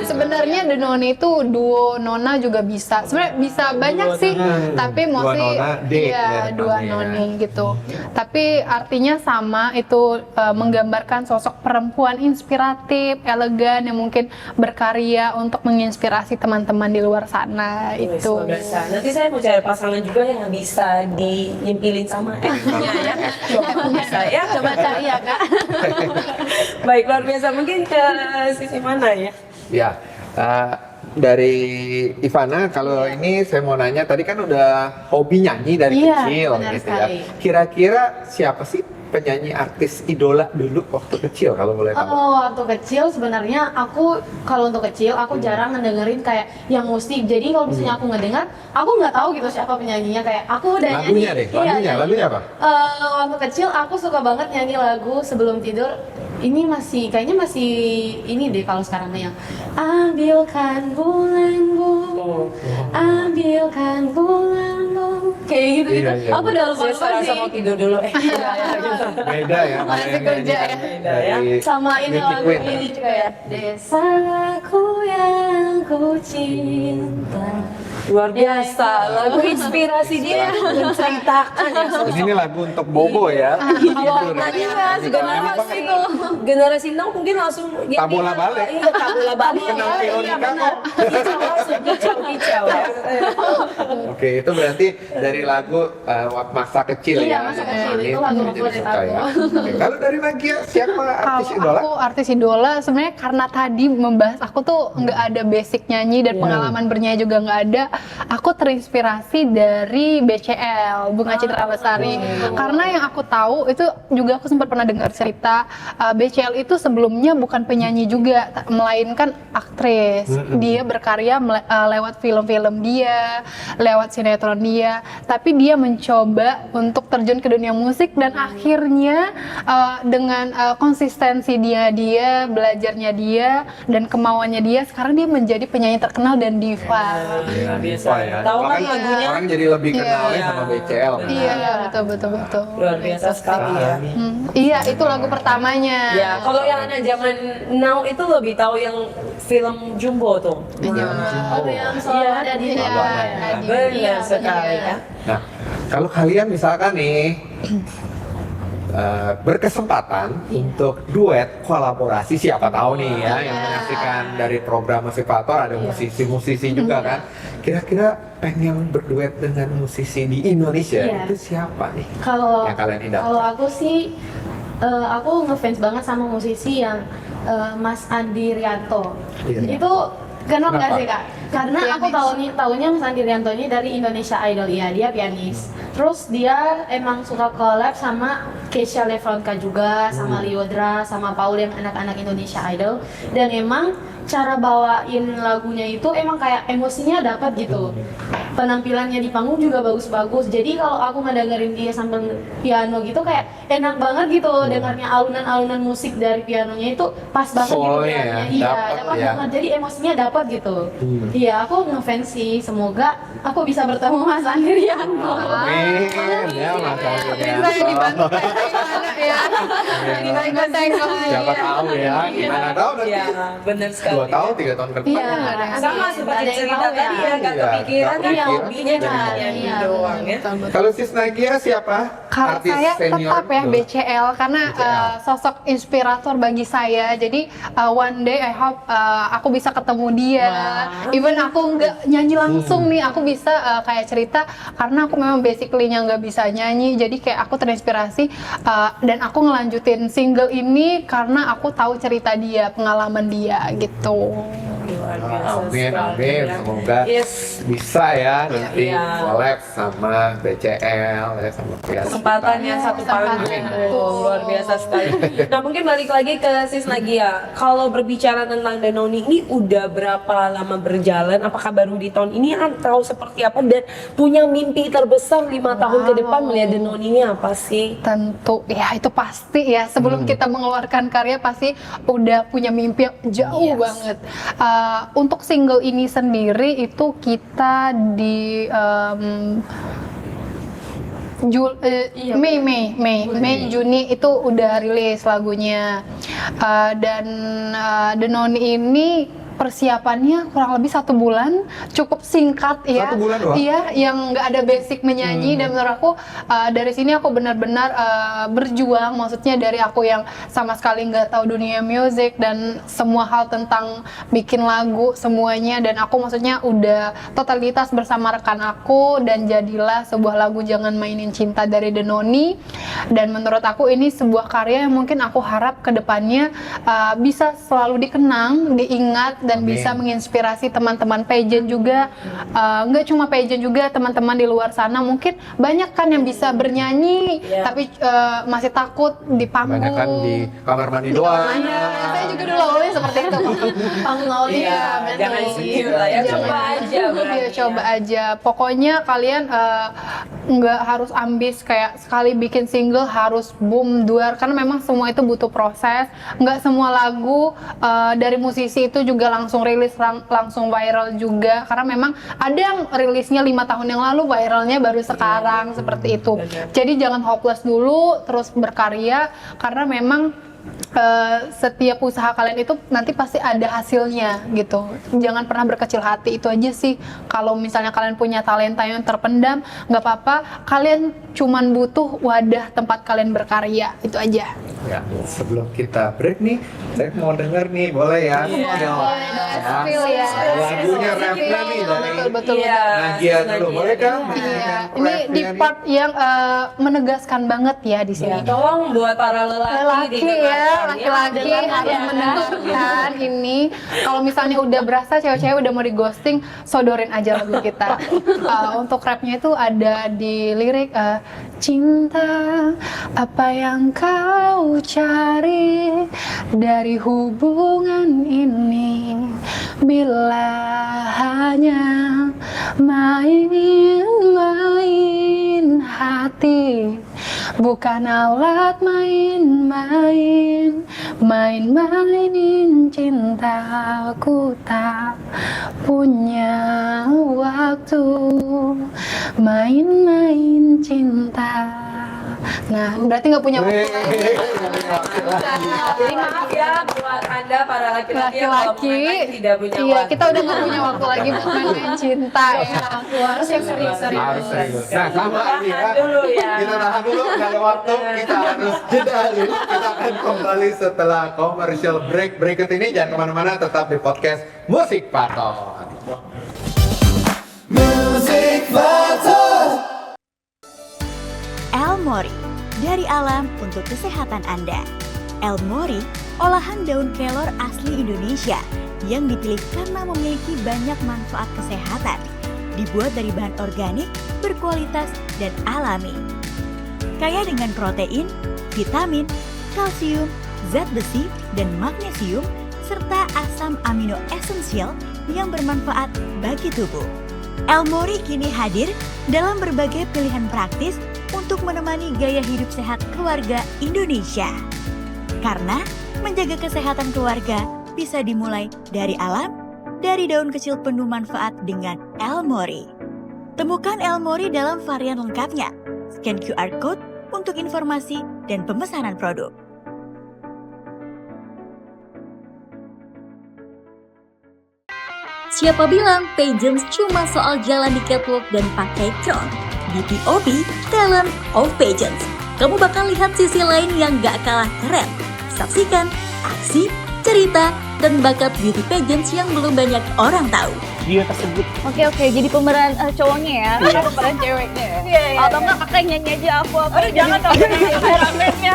Sebenarnya Denoni itu duo Nona juga bisa. Sebenarnya bisa banyak sih, tapi Dua mostly Nona, D iya ya dua depannya. Noni gitu. Tapi artinya sama, itu menggambarkan sosok perempuan inspiratif, elegan yang mungkin berkarya untuk menginspirasi teman-teman di luar sana itu. Nanti saya mau cari pasangan juga yang bisa dinyimpilin sama M-nya ya. Coba bisa ya. Coba cari ya Kak. Baik, luar biasa. Mungkin ke sisi mana ya? Ya, dari Ivana, kalau ini saya mau nanya, tadi kan udah hobi nyanyi dari Iya, kecil benar gitu sekali. ya. Kira-kira siapa sih penyanyi artis idola dulu waktu kecil kalau boleh tahu? Waktu kecil sebenarnya kalau untuk kecil aku jarang ngedengerin kayak yang musik. Jadi kalau misalnya aku ngedengar, aku nggak tahu gitu siapa penyanyinya. Kayak aku udah nyanyi. Lagunya deh, Iya, lagunya apa? Waktu kecil aku suka banget nyanyi lagu sebelum tidur. Ini kayaknya masih ini deh kalau sekarang yang ambilkan bulanmu, ambilkan bulanmu, kayak gitu gitu. Iya, iya. Aku udah lupa Saya serasa sih. mau tidur dulu. Beda ya, kalau Masih yang kerja nyanyi ya. Beda ya. dari Sama ini Beauty lagu Queen. ini juga ya. Desaku yang ku cinta. Luar biasa. Lagu inspirasi dia menceritakan ya sosok. Ini lagu untuk Bobo ya. Kalau nanya generasi now mungkin langsung ya, Tabula dia- balik. Iya, tabula balik. Kenal Iya, Veronica benar. Kicau ya. Oke, itu berarti dari lagu masa kecil Iya, ya. masa yang kecil. nyanyi, Itu lagu jadi favorit suka aku. ya. Oke, kalau dari Nagia, siapa artis Kalau idola? aku artis idola sebenarnya karena tadi membahas aku tuh nggak ada basic nyanyi dan pengalaman bernyanyi juga nggak ada. Aku terinspirasi dari BCL, Bunga Citra Lestari. Karena yang aku tahu itu juga aku sempat pernah dengar cerita BCL itu sebelumnya bukan penyanyi juga, melainkan aktris. Dia berkarya lewat film-film dia, lewat sinetron dia. Tapi dia mencoba untuk terjun ke dunia musik dan akhirnya dengan konsistensi dia belajarnya dia dan kemauannya dia, sekarang dia menjadi penyanyi terkenal dan diva. Biasa ya. Tahu kan Bahkan lagunya? orang jadi lebih kenalnya sama BCL. Iya, betul. Luar biasa sekali ya. Iya, itu lagu pertamanya. Ya, kalau yang anak zaman now itu lebih tahu yang film Jumbo tuh. Ada yang selalu ada di Iya, Benar sekali ya. Nah, kalau kalian misalkan nih berkesempatan untuk duet kolaborasi, siapa tahu nih ya yang menyaksikan dari program Musifator ada musisi-musisi juga kan. Kira-kira pengen berduet dengan musisi di Indonesia Iya. itu siapa nih? Kalau Yang kalian idam? aku sih aku ngefans banget sama musisi yang Mas Andi Rianto. Iya. Itu kenal nggak Kenapa? sih Kak? Karena aku taunya Mas Andi Rianto ini dari Indonesia Idol ya, dia pianis. Terus dia emang suka collab sama Keisha Lefronka juga, sama Liodra, sama Paul yang anak-anak Indonesia Idol. Dan emang cara bawain lagunya itu emang kayak emosinya dapat gitu. Penampilannya di panggung juga bagus-bagus. Jadi kalau aku ngedengerin dia sambil piano gitu kayak enak banget gitu. Dengarnya alunan-alunan musik dari pianonya itu pas banget gitu Soalnya ya, dengarnya. Iya, dapet dapat ya. banget. Jadi emosinya dapat gitu. Iya, aku ngefans sih. Semoga aku bisa bertemu Mas Andi Rianto. Amin ya Mas Andi Bisa Rianto. dibantu gimana ya? Dibantu Siapa tahu ya, gimana tahu nanti Iya, benar sekali. 2 tahun 3 tahun ke depan. Iya, Sama nggak seperti ada yang cerita tahu tadi ya, nggak Iya, kepikiran nggak kan kepikiran. hobinya cuma Iya, nyanyi iya, doang ya. Kalau Sis Nagia siapa? Kalau Artis saya senior tetap ya dulu. BCL karena BCL. sosok inspirator bagi saya. Jadi one day I hope aku bisa ketemu dia. Even aku nggak nyanyi langsung nih, aku bisa kayak cerita karena aku memang basically-nya nggak bisa nyanyi. Jadi kayak aku terinspirasi dan aku ngelanjutin single ini karena aku tahu cerita dia, pengalaman dia gitu. Luar biasa Amin, sekali amin. ya. Semoga Yes. bisa ya nanti Iya. collab sama BCL ya sama Piala. Kesempatannya satu panggung. Kesempatan. Luar biasa sekali. Nah mungkin balik lagi ke Sis Nagia. Kalau berbicara tentang Danone ini udah berapa lama berjalan? Apakah baru di tahun ini atau seperti apa? Dan punya mimpi terbesar 5 tahun ke depan melihat Danone ini apa sih? Tentu ya itu pasti ya sebelum kita mengeluarkan karya pasti udah punya mimpi yang jauh banget. Untuk single ini sendiri itu kita di Mei Juni itu udah rilis lagunya. Dan Danone ini persiapannya kurang lebih 1 bulan, cukup singkat ya. 1 bulan doang? Iya, yang nggak ada basic menyanyi dan menurut aku dari sini aku benar-benar berjuang. Maksudnya dari aku yang sama sekali nggak tahu dunia musik dan semua hal tentang bikin lagu semuanya, dan aku maksudnya udah totalitas bersama rekan aku dan jadilah sebuah lagu Jangan Mainin Cinta dari Danone. Dan menurut aku ini sebuah karya yang mungkin aku harap kedepannya bisa selalu dikenang, diingat, dan Amin. bisa menginspirasi teman-teman pageant juga. Nggak cuma pageant juga, teman-teman di luar sana mungkin banyak kan yang bisa bernyanyi tapi masih takut di panggung. Banyak kan di kamar mandi doang. Saya juga dulu awalnya seperti itu. Panggung awalnya Iya, betul. jangan insecure lah ya, coba aja berarti Iya, ya. coba aja. Pokoknya kalian nggak harus ambis kayak sekali bikin single harus boom duar, karena memang semua itu butuh proses. Nggak semua lagu dari musisi itu juga langsung rilis langsung viral juga, karena memang ada yang rilisnya 5 tahun yang lalu, viralnya baru sekarang seperti itu. Jadi jangan hopeless dulu, terus berkarya karena memang setiap usaha kalian itu nanti pasti ada hasilnya gitu. Jangan pernah berkecil hati, itu aja sih. Kalau misalnya kalian punya talenta yang terpendam, nggak apa-apa, kalian cuman butuh wadah tempat kalian berkarya, itu aja. Ya, sebelum kita break nih, saya mau denger nih, boleh ya? Spill ya. Lagunya rapnya nih dari Betul. Iya, Nagia dulu, boleh kan? Iya, ini di part yang menegaskan banget ya di sini. Ya, tolong buat para lelaki Laki-laki harus mendengarkan ini. Kalau misalnya udah berasa cewek-cewek udah mau di ghosting, sodorin aja lagu kita. Untuk rapnya itu ada di lirik cinta apa yang kau cari dari hubungan ini, bila hanya main-main hati, bukan alat main-main, main-mainin cintaku, tak punya waktu main-main cinta. Nah, berarti nggak punya waktu lagi. Jadi maaf ya buat anda para laki-laki yang kalau Laki-laki, main-main tidak punya iya, waktu. kita udah nggak punya waktu lagi buat main-main cinta ya. Harus yang serius-serius. Harus serius. Nah, sama ini ya. Tahan dulu ya. Kita tahan dulu, nggak ada waktu. Kita harus jeda dulu. Kita akan kembali setelah commercial break. Berikut ini jangan kemana-mana, tetap di podcast Musik Pator. Musik Pator. El Mori, dari alam untuk kesehatan Anda. El Mori, olahan daun kelor asli Indonesia yang dipilih karena memiliki banyak manfaat kesehatan. Dibuat dari bahan organik, berkualitas, dan alami. Kaya dengan protein, vitamin, kalsium, zat besi, dan magnesium, serta asam amino esensial yang bermanfaat bagi tubuh. El Mori kini hadir dalam berbagai pilihan praktis untuk menemani gaya hidup sehat keluarga Indonesia. Karena menjaga kesehatan keluarga bisa dimulai dari alam, dari daun kecil penuh manfaat dengan El Mori. Temukan El Mori dalam varian lengkapnya. Scan QR Code untuk informasi dan pemesanan produk. Siapa bilang pageants cuma soal jalan di catwalk dan pakai crown? Di POP, Talent of Pageants, kamu bakal lihat sisi lain yang gak kalah keren. Saksikan aksi, cerita, dan bakat beauty pageants yang belum banyak orang tahu. Dia tersebut. Oke, jadi pemeran cowoknya ya. Ada pemeran ceweknya ya. Iya. Atau enggak kakak nyanyi aja aku. Aduh jangan dong. Ramennya.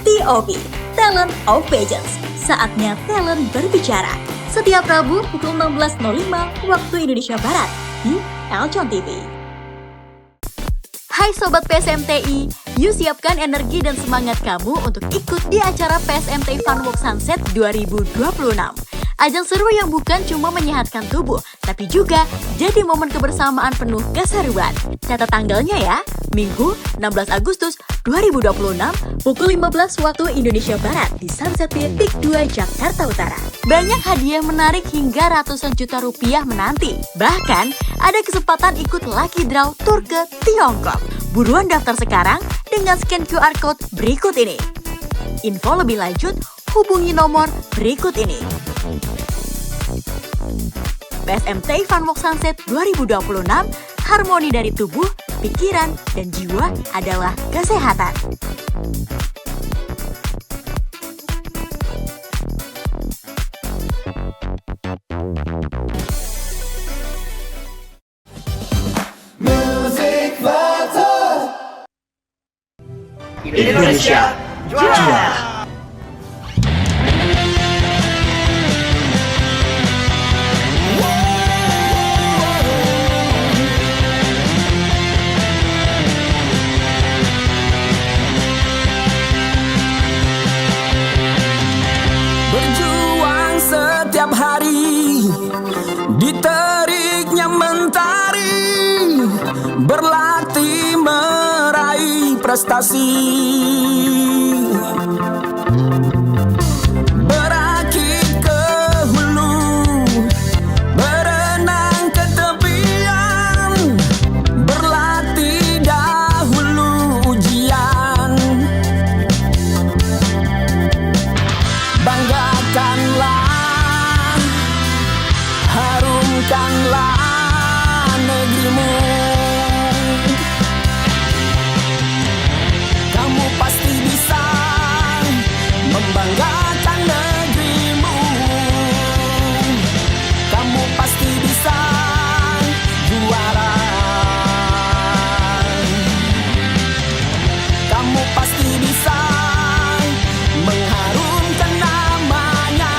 TOP, Talent of Pageants. Saatnya talent berbicara. Setiap Rabu pukul 16.05 waktu Indonesia Barat di Elcon TV. Hai Sobat PSMTI, yuk siapkan energi dan semangat kamu untuk ikut di acara PSMTI Funwalk Sunset 2026. Ajang seru yang bukan cuma menyehatkan tubuh, tapi juga jadi momen kebersamaan penuh keseruan. Catat tanggalnya ya, Minggu 16 Agustus 2026 pukul 15 waktu Indonesia Barat di Sunset Pier Peak 2 Jakarta Utara. Banyak hadiah menarik hingga ratusan juta rupiah menanti. Bahkan ada kesempatan ikut lucky draw tur ke Tiongkok. Buruan daftar sekarang dengan scan QR Code berikut ini. Info lebih lanjut hubungi nomor berikut ini. PSMTI Funwalk Sunset 2026, harmoni dari tubuh, pikiran, dan jiwa adalah kesehatan. Indonesia juara. Berjuang setiap hari, di teriknya mentari, berlatih meraih prestasi. Berakit ke hulu, berenang ke tepian, berlatih dahulu ujian. Banggakanlah, harumkanlah negerimu. Kamu pasti bisa membanggakan negerimu. Kamu pasti bisa juara. Kamu pasti bisa mengharumkan namanya.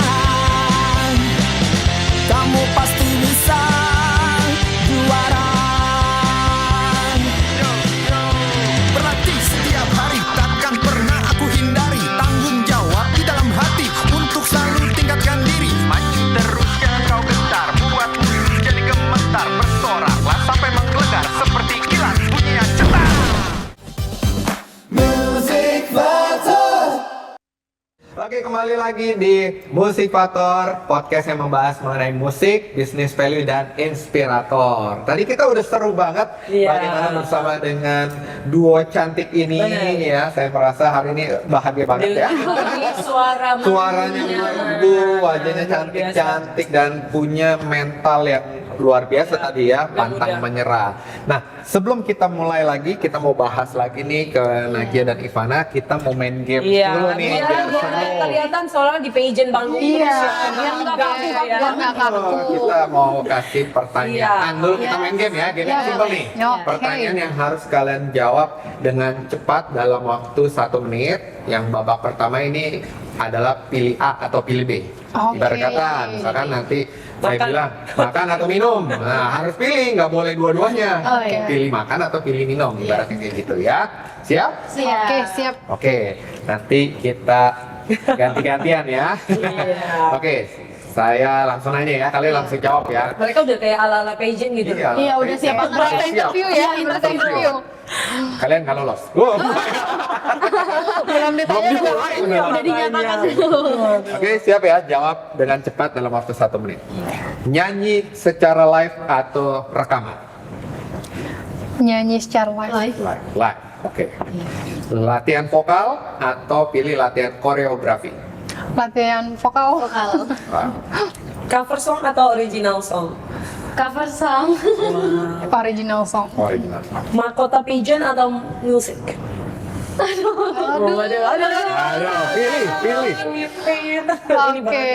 Kamu pasti bisa juara. Berlatih setiap hari, takkan pernah aku hindari. Tanggung jawab di dalam hati untuk selalu tingkatkan diri. Maju terus jangan kau gentar, buatmu jadi gemetar. Bersoraklah sampai menggelegar seperti kilat bunyinya cetar. Oke, kembali lagi di Musik Faktor, podcast yang membahas mengenai musik, bisnis value, dan inspirator. Tadi kita udah seru banget bagaimana bersama dengan duo cantik ini. Ya, saya merasa hari ini bahagia banget ya. Suaranya Suaranya merdu, wajahnya cantik-cantik dan punya mental yang luar biasa tadi ya, pantang menyerah. Nah, sebelum kita mulai lagi, kita mau bahas lagi nih ke Nagia dan Ivana, kita mau main game dulu nih. Biar biar boleh seru. kelihatan soalnya di pageant panggung. Iya, biar nggak kaku ya. biar nggak kaku. Kita mau kasih pertanyaan dulu, kita main game ya, game yang simpel nih. Oke. Pertanyaan yang harus kalian jawab dengan cepat dalam waktu 1 menit. Yang babak pertama ini adalah pilih A atau pilih B. Oke. Ibarat kata, misalkan nanti saya Makan. bilang makan atau minum, nah harus pilih, nggak boleh dua-duanya. Oh, iya. Pilih makan atau pilih minum, ibaratnya kayak gitu ya. Siap? Siap. Oke, siap. Oke, nanti kita ganti-gantian ya. Oke, saya langsung nanya ya, kalian langsung jawab ya. Mereka udah kayak ala-ala pageant gitu. Iya, udah siap banget. Berasa interview ya, berasa interview. Kalian nggak lolos. Wow. Belum ditanya Udah dinyatakan. Oke, siap ya, jawab dengan cepat dalam waktu 1 menit. Nyanyi secara live atau rekaman? Nyanyi secara live. Live. Oke. Latihan vokal atau pilih latihan koreografi? Latihan vokal. Cover song atau original song? Cover song. Original song. Original. Mahkota pageant atau musik? Aduh. Aduh, pilih. Oke.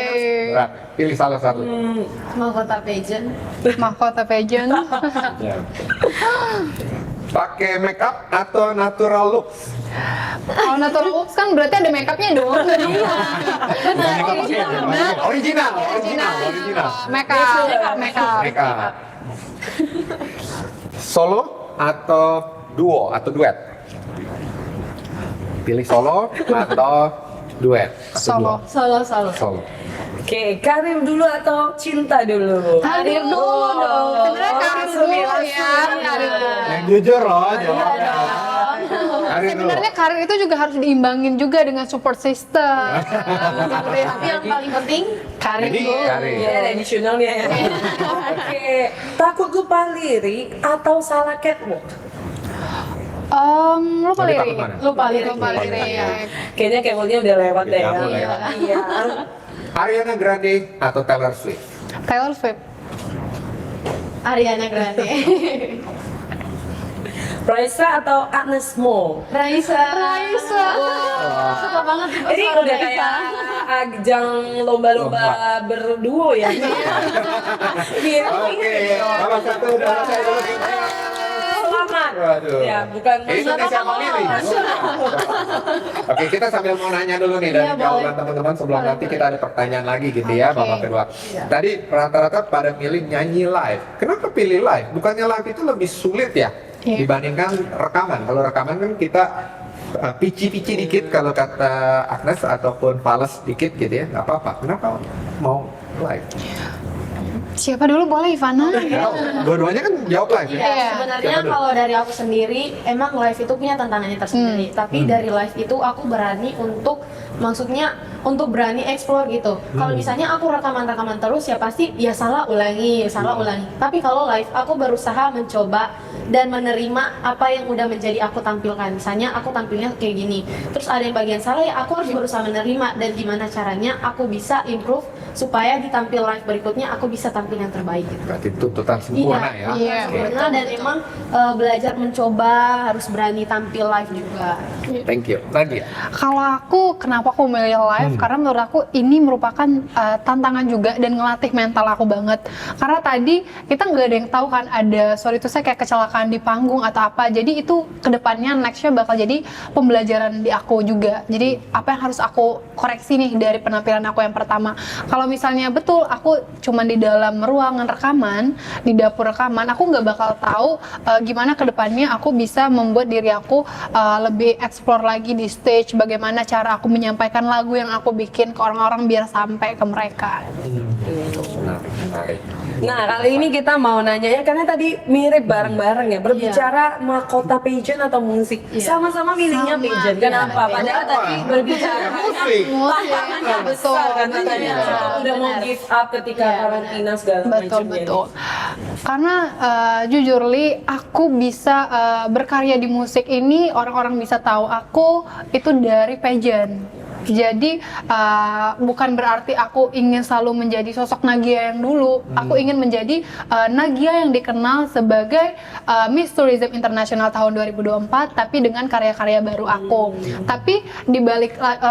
Berat. Pilih salah satu. Mahkota pageant. Mahkota pageant. Ya. Pakai make up atau natural looks? Kalau natural looks kan berarti ada make upnya dong. Original. Make up. Make up. Solo atau duo atau duet? Pilih solo atau duet? Atau Solo. duo? Solo. Oke, karir dulu atau cinta dulu? Karir dulu dong. Sebenarnya karir dulu ya. Karir dulu. Yang jujur loh jawabnya. Karir dulu. Sebenarnya karir itu juga harus diimbangin juga dengan support system. Tapi yang paling penting Karir Jadi dulu. karir. Ya, tradisionalnya ya. Oke, takut lupa lirik atau salah catwalk? Lupa Lebih takut lirik. mana? Lupa lirik. Kayaknya kemonya udah lewat deh. Iya, ya. udah lewat. Iya. Ariana Grande atau Taylor Swift? Taylor Swift. Ariana Grande. Raisa atau Agnes Mo? Raisa. Suka banget juga Ini suara udah Raisa. kayak ajang lomba-lomba berduo ya. Iya. Oke, nomor satu udah selesai dulu. Selamat. Waduh. Ya, bukan Indonesia memilih. Oke, kita sambil mau nanya dulu nih dari jawaban teman-teman sebelum nanti kita ada pertanyaan lagi gitu ya, babak kedua. Tadi rata-rata pada milih nyanyi live. Kenapa pilih live? Bukannya live itu lebih sulit ya dibandingkan rekaman. Kalau rekaman kan kita pici-pici dikit kalau kata Agnes ataupun fals dikit gitu ya, nggak apa-apa. Kenapa mau live? Siapa dulu boleh Ivana? Dua-duanya kan jawab live ya. Iya, sebenarnya Siapa dulu? kalau dari aku sendiri, emang live itu punya tantangannya tersendiri. Tapi dari live itu aku berani untuk, maksudnya untuk berani explore gitu. Kalau misalnya aku rekaman-rekaman terus ya pasti ya salah ulangi. Tapi kalau live aku berusaha mencoba dan menerima apa yang udah menjadi aku tampilkan. Misalnya aku tampilnya kayak gini, terus ada yang bagian salah ya aku harus berusaha menerima dan gimana caranya aku bisa improve supaya di tampil live berikutnya aku bisa tampil yang terbaik gitu. Berarti tuntutan sempurna ya. Iya. Sempurna dan emang belajar mencoba harus berani tampil live juga. Thank you. Lagi ya? Kalau aku, kenapa aku milih live? Karena menurut aku ini merupakan tantangan juga dan ngelatih mental aku banget. Karena tadi kita nggak ada yang tahu kan ada, sorry itu saya kayak kecelakaan di panggung atau apa. Jadi itu kedepannya nextnya bakal jadi pembelajaran di aku juga. Jadi apa yang harus aku koreksi nih dari penampilan aku yang pertama. Kalau misalnya betul aku cuman di dalam ruangan rekaman, di dapur rekaman, aku nggak bakal tahu gimana kedepannya aku bisa membuat diri aku lebih explore lagi di stage, bagaimana cara aku menyampaikan lagu yang aku bikin ke orang-orang biar sampai ke mereka. Menarik. Nah, kali ini kita mau nanya ya, karena tadi mirip bareng-bareng ya, berbicara mahkota pageant atau musik. Sama-sama milihnya pageant. Kenapa? Padahal tadi berbicara tantangannya besar kan katanya. Udah mau give up ketika karantina segala macam. Betul. Karena jujur Li, aku bisa berkarya di musik ini, orang-orang bisa tahu aku itu dari pageant. Jadi bukan berarti aku ingin selalu menjadi sosok Nagia yang dulu. Aku ingin menjadi Nagia yang dikenal sebagai Miss Tourism International tahun 2024, tapi dengan karya-karya baru aku. Tapi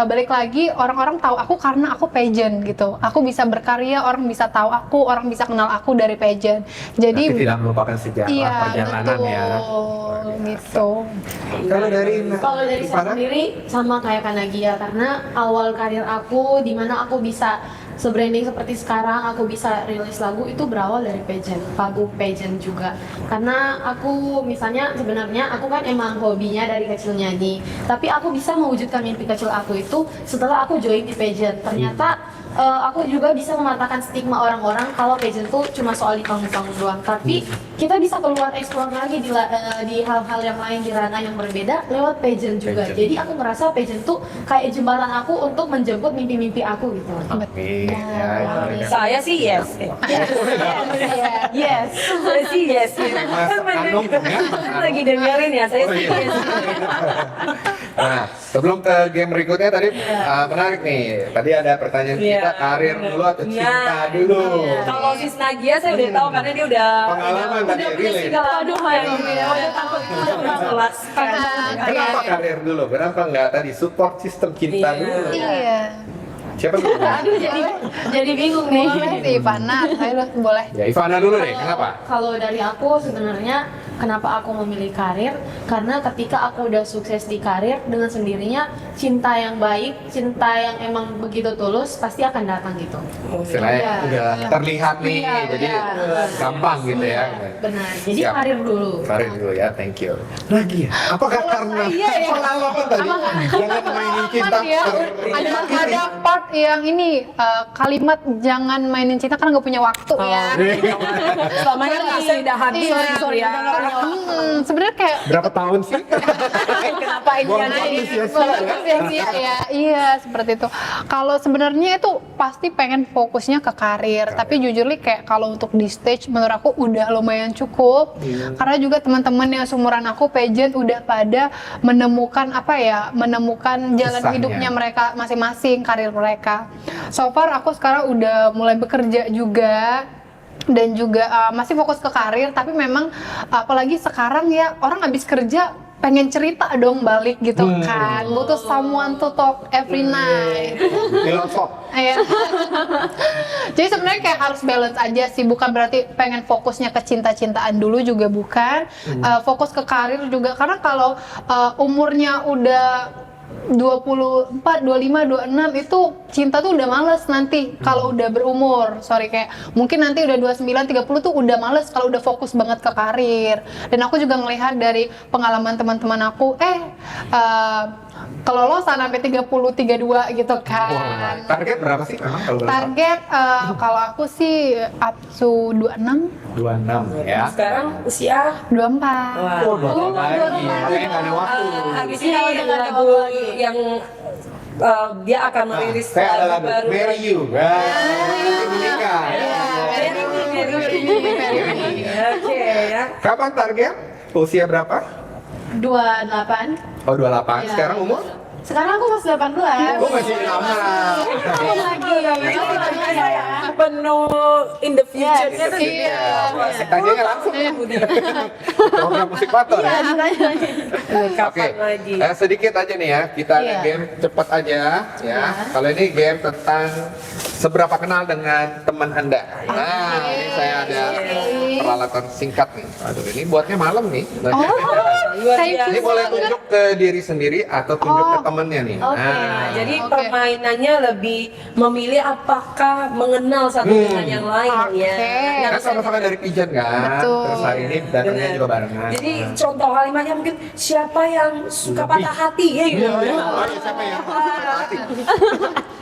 balik lagi orang-orang tahu aku karena aku pageant gitu. Aku bisa berkarya, orang bisa tahu aku, orang bisa kenal aku dari pageant. Jadi Tapi tidak melupakan sejarah perjalanan betul, ya. gitu. Kalau dari saya sendiri sama kayak Kak Nagia, karena awal karir aku di mana aku bisa se-branding seperti sekarang, aku bisa rilis lagu itu berawal dari pageant, lagu pageant juga. Karena aku misalnya sebenarnya aku kan emang hobinya dari kecil nyanyi, tapi aku bisa mewujudkan mimpi kecil aku itu setelah aku join di pageant. Ternyata aku juga bisa mematahkan stigma orang-orang kalau pageant tuh cuma soal di panggung-panggung doang, tapi kita bisa keluar explore lagi di hal-hal yang lain, di ranah yang berbeda lewat pageant juga. Jadi aku merasa pageant tuh kayak jembatan aku untuk menjemput mimpi-mimpi aku gitu. Saya sih yes. Yes. Saya sih yes. Lagi dengerin ya, saya sih yes. Nah, sebelum ke game berikutnya tadi menarik nih. Tadi ada pertanyaan kita, karir dulu atau cinta dulu? Kalau Sis Nagia saya udah tahu karena dia udah Pengalaman tadi, relate. aduh udah takut menjelaskan. Kenapa karir dulu? Kenapa nggak tadi support sistem cinta dulu? Iya. Siapa dulu? Aduh jadi bingung nih. Boleh sih, Ivana. Ayo boleh. Ya Ivana dulu deh, kenapa? Kalau dari aku sebenarnya kenapa aku memilih karir? Karena ketika aku udah sukses di karir, dengan sendirinya cinta yang baik, cinta yang emang begitu tulus pasti akan datang gitu. Istilahnya Iya. udah terlihat nih, jadi gampang gitu ya. Benar. Jadi Siap. karir dulu. Karir dulu ya, thank you. Lagi ya? Apakah karena pengalaman tadi? Jangan mainin cinta. Ya, ada part yang ini kalimat jangan mainin cinta karena nggak punya waktu ya. Selama ini saya udah habis, sorry ya. Sebenarnya kayak Berapa tahun sih? Kenapa ini Buang yang waktu sia-sia ya? iya seperti itu. Kalau sebenarnya itu pasti pengen fokusnya ke karir, tapi jujur nih kayak kalau untuk di stage menurut aku udah lumayan cukup. Karena juga teman-teman yang seumuran aku pageant udah pada menemukan menemukan jalan Kisahnya. hidupnya mereka masing-masing, karir mereka. So far aku sekarang udah mulai bekerja juga dan juga masih fokus ke karir, tapi memang apalagi sekarang ya orang habis kerja pengen cerita dong balik gitu kan, butuh someone to talk every night. Filosof. Iya. Jadi sebenarnya kayak harus balance aja sih, bukan berarti pengen fokusnya ke cinta-cintaan dulu juga bukan, fokus ke karir juga, karena kalau umurnya udah 24, 25, 26 itu cinta tuh udah males nanti kalau udah berumur. Kayak mungkin nanti udah 29, 30 tuh udah males kalau udah fokus banget ke karir. Dan aku juga ngelihat dari pengalaman teman-teman aku, kelolosan sampai 30, 32 gitu kan. Target berapa sih memang kalau boleh tahu? Target kalau aku sih up to 26. 26 ya. Sekarang usia 24. Oh, 24 lagi. Makanya nggak ada waktu. habis ini ada lagu yang dia akan merilis Saya ada lagu baru. Marry You. Menikah. Oke ya. Kapan target? Usia berapa? 28. Oh 28. Sekarang umur? Sekarang aku masih 18. Oh masih lama. Penuh in the future-nya tuh Iya. Tanyanya langsung. Program musik Fator ya. Oke. lagi. Sedikit aja nih ya. Kita ada game cepat aja ya. Kalau ini game tentang seberapa kenal dengan teman Anda. Nah, ini saya ada peralatan singkat nih. Aduh, ini buatnya malam nih. Ini boleh tunjuk ke diri sendiri atau tunjuk ke temennya nih. Nah, jadi permainannya lebih memilih apakah mengenal satu dengan yang lain ya. Kan sama-sama dari pigeon kan. Betul. Terus hari ini datangnya juga barengan. Jadi contoh kalimatnya mungkin siapa yang suka patah hati ya gitu. Siapa yang hati?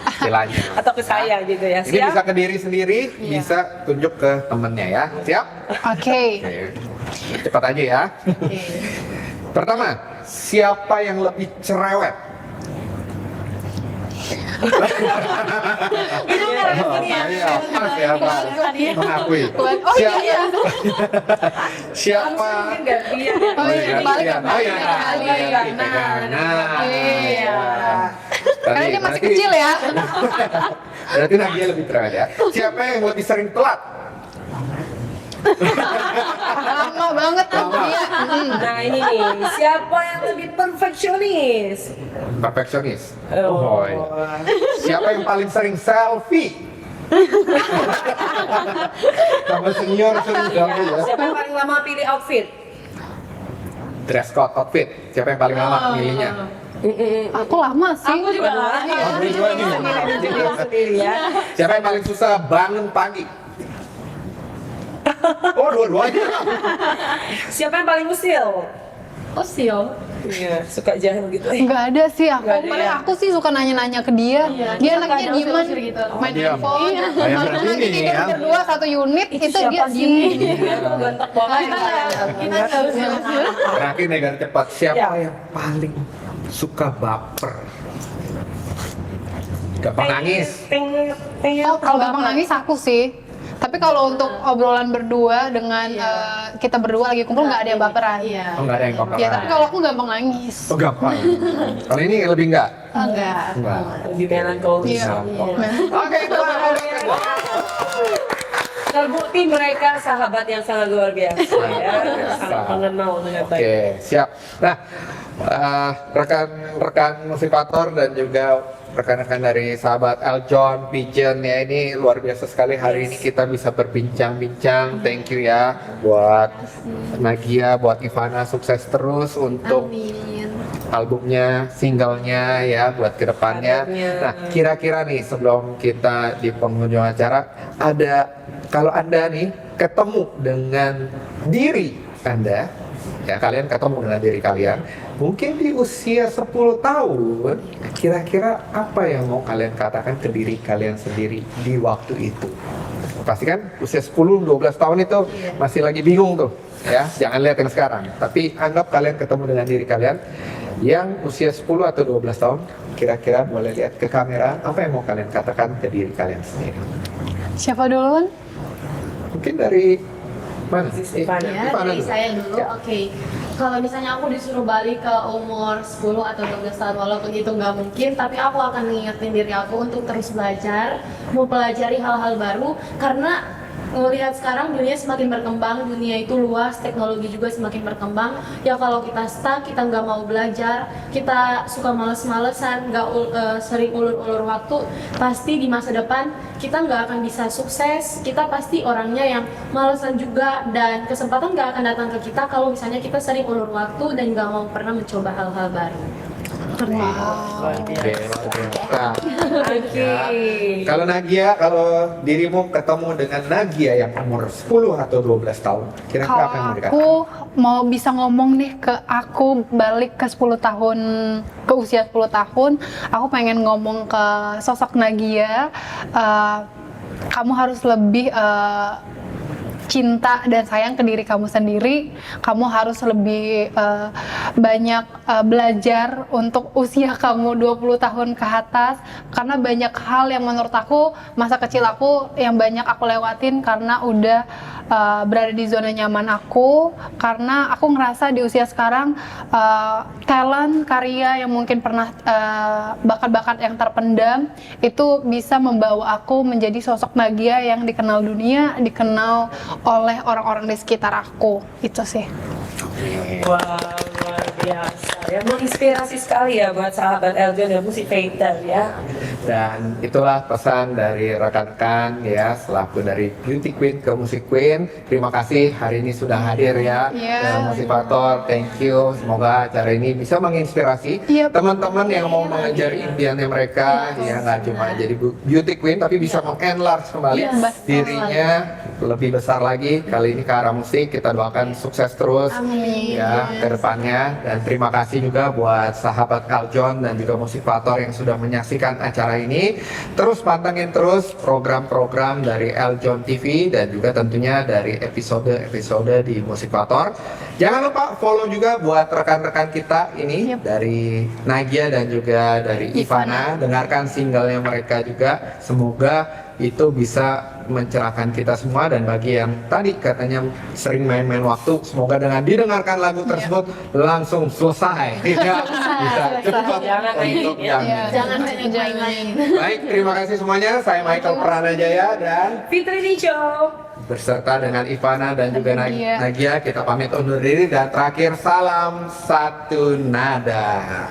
Istilahnya. Atau ke saya gitu ya. Ini bisa ke diri sendiri, bisa tunjuk ke temennya ya. Siap? Oke. Oke. Cepat aja ya. Pertama, siapa yang lebih cerewet? Iya, pas ya, pas. Mengakui. Siapa? Gantian. Oh iya, gantian. Oh iya, Gantian. gantian. Nah, iya. Karena dia masih kecil ya. Berarti Nagia lebih terawat ya. Siapa yang lebih sering telat? Lama banget tuh dia. Nah ini nih, siapa yang lebih perfeksionis? Perfeksionis. Oh. Iya. Siapa yang paling sering selfie? Sama senior sering selfie ya. Siapa yang paling lama pilih outfit? Dress code outfit. Siapa yang paling lama milihnya? Aku lama sih. Aku juga lama. Sendiri ya. Siapa yang paling susah bangun pagi? Oh, dua-duanya. Siapa yang paling usil? Usil. Iya, suka jahil gitu. Enggak ada sih aku. Nggak ada Malah ya? aku sih suka nanya-nanya ke dia. Dia anaknya kadang dieman, usir gitu. main Diam. handphone. Kayak Malam berarti nanti ini tidur ya. berdua satu unit itu dia siapa diem. Gontak banget. Kita nggak usir. Terakhir negar cepat. Siapa Ya. yang paling suka baper? Gampang nangis. Oh, kalau gampang nangis aku sih. Tapi kalau untuk obrolan berdua dengan kita berdua lagi kumpul nggak ada yang baperan. Iya. Oh, nggak ada yang baperan. Ya tapi kalau aku gampang nangis. Oh, gampang. Kalau ini lebih enggak? Enggak. Enggak. Lebih melankolis. Iya. Oke, itu Terbukti mereka sahabat yang sangat luar biasa ya. Sangat mengenal dengan baik. Oke, siap. Nah, rekan-rekan motivator dan juga rekan-rekan dari sahabat Eljon, Pigeon ya, ini luar biasa sekali hari ini kita bisa berbincang-bincang. Thank you ya buat Nagia, buat Ivana, sukses terus untuk albumnya, singlenya ya buat kedepannya. Nah, kira-kira nih sebelum kita di penghujung acara, kalau Anda nih ketemu dengan diri Anda, ya kalian ketemu dengan diri kalian, mungkin di usia 10 tahun, kira-kira apa yang mau kalian katakan ke diri kalian sendiri di waktu itu? Pasti kan usia 10-12 tahun itu masih lagi bingung tuh, ya. Jangan lihat yang sekarang, tapi anggap kalian ketemu dengan diri kalian yang usia 10 atau 12 tahun, kira-kira boleh lihat ke kamera, apa yang mau kalian katakan ke diri kalian sendiri? Siapa duluan? Mungkin dari mana? Ya, dari saya dulu. Ya. Oke. Kalau misalnya aku disuruh balik ke umur 10 atau 12 tahun, walaupun itu nggak mungkin, tapi aku akan mengingatkan diri aku untuk terus belajar, mempelajari hal-hal baru, karena melihat sekarang dunia semakin berkembang, dunia itu luas, teknologi juga semakin berkembang. Ya kalau kita stuck, kita nggak mau belajar, kita suka males-malesan, nggak sering ulur-ulur waktu, pasti di masa depan kita nggak akan bisa sukses. Kita pasti orangnya yang malesan juga, dan kesempatan nggak akan datang ke kita kalau misalnya kita sering ulur waktu dan nggak mau pernah mencoba hal-hal baru. Oke, nah, Oke. kalau Nagia, kalau dirimu ketemu dengan Nagia yang umur 10 atau 12 tahun, kira-kira apa yang mau dikatakan? Aku mau bisa ngomong nih ke aku balik ke 10 tahun, ke usia 10 tahun, aku pengen ngomong ke sosok Nagia, kamu harus lebih cinta dan sayang ke diri kamu sendiri. Kamu harus lebih banyak belajar untuk usia kamu 20 tahun ke atas, karena banyak hal yang menurut aku masa kecil aku yang banyak aku lewatin karena udah berada di zona nyaman aku, karena aku ngerasa di usia sekarang talent, karya yang mungkin pernah bakat-bakat yang terpendam itu bisa membawa aku menjadi sosok Nagia yang dikenal dunia, dikenal oleh orang-orang di sekitar aku. Itu sih. Wow, luar biasa ya, menginspirasi sekali ya buat sahabat Eljon dan Motivator ya. Dan itulah pesan dari rekan-rekan ya, selaku dari Beauty Queen ke Music Queen. Terima kasih hari ini sudah hadir ya, motivator. Thank you. Semoga acara ini bisa menginspirasi teman-teman yang mau mengejar impiannya mereka, ya nggak cuma jadi Beauty Queen, tapi bisa mengenlarge kembali dirinya lebih besar lagi. Kali ini ke arah musik, kita doakan sukses terus ya ke depannya. Dan terima kasih juga buat sahabat Eljon dan juga motivator yang sudah menyaksikan acara ini. Terus pantengin terus program-program dari Eljon TV dan juga tentunya dari episode-episode di Motivator. Jangan lupa follow juga buat rekan-rekan kita ini dari Nagia dan juga dari Ivana. Dengarkan singlenya mereka juga. Semoga itu bisa mencerahkan kita semua. Dan bagi yang tadi katanya sering main-main waktu, semoga dengan didengarkan lagu tersebut langsung selesai. Ya, bisa cepat untuk yang Jangan hanya main-main. baik. Terima kasih semuanya. Saya Michael Pranajaya dan Fitri Nico. berserta dengan Ivana dan juga Nagia, kita pamit undur diri dan terakhir salam satu nada.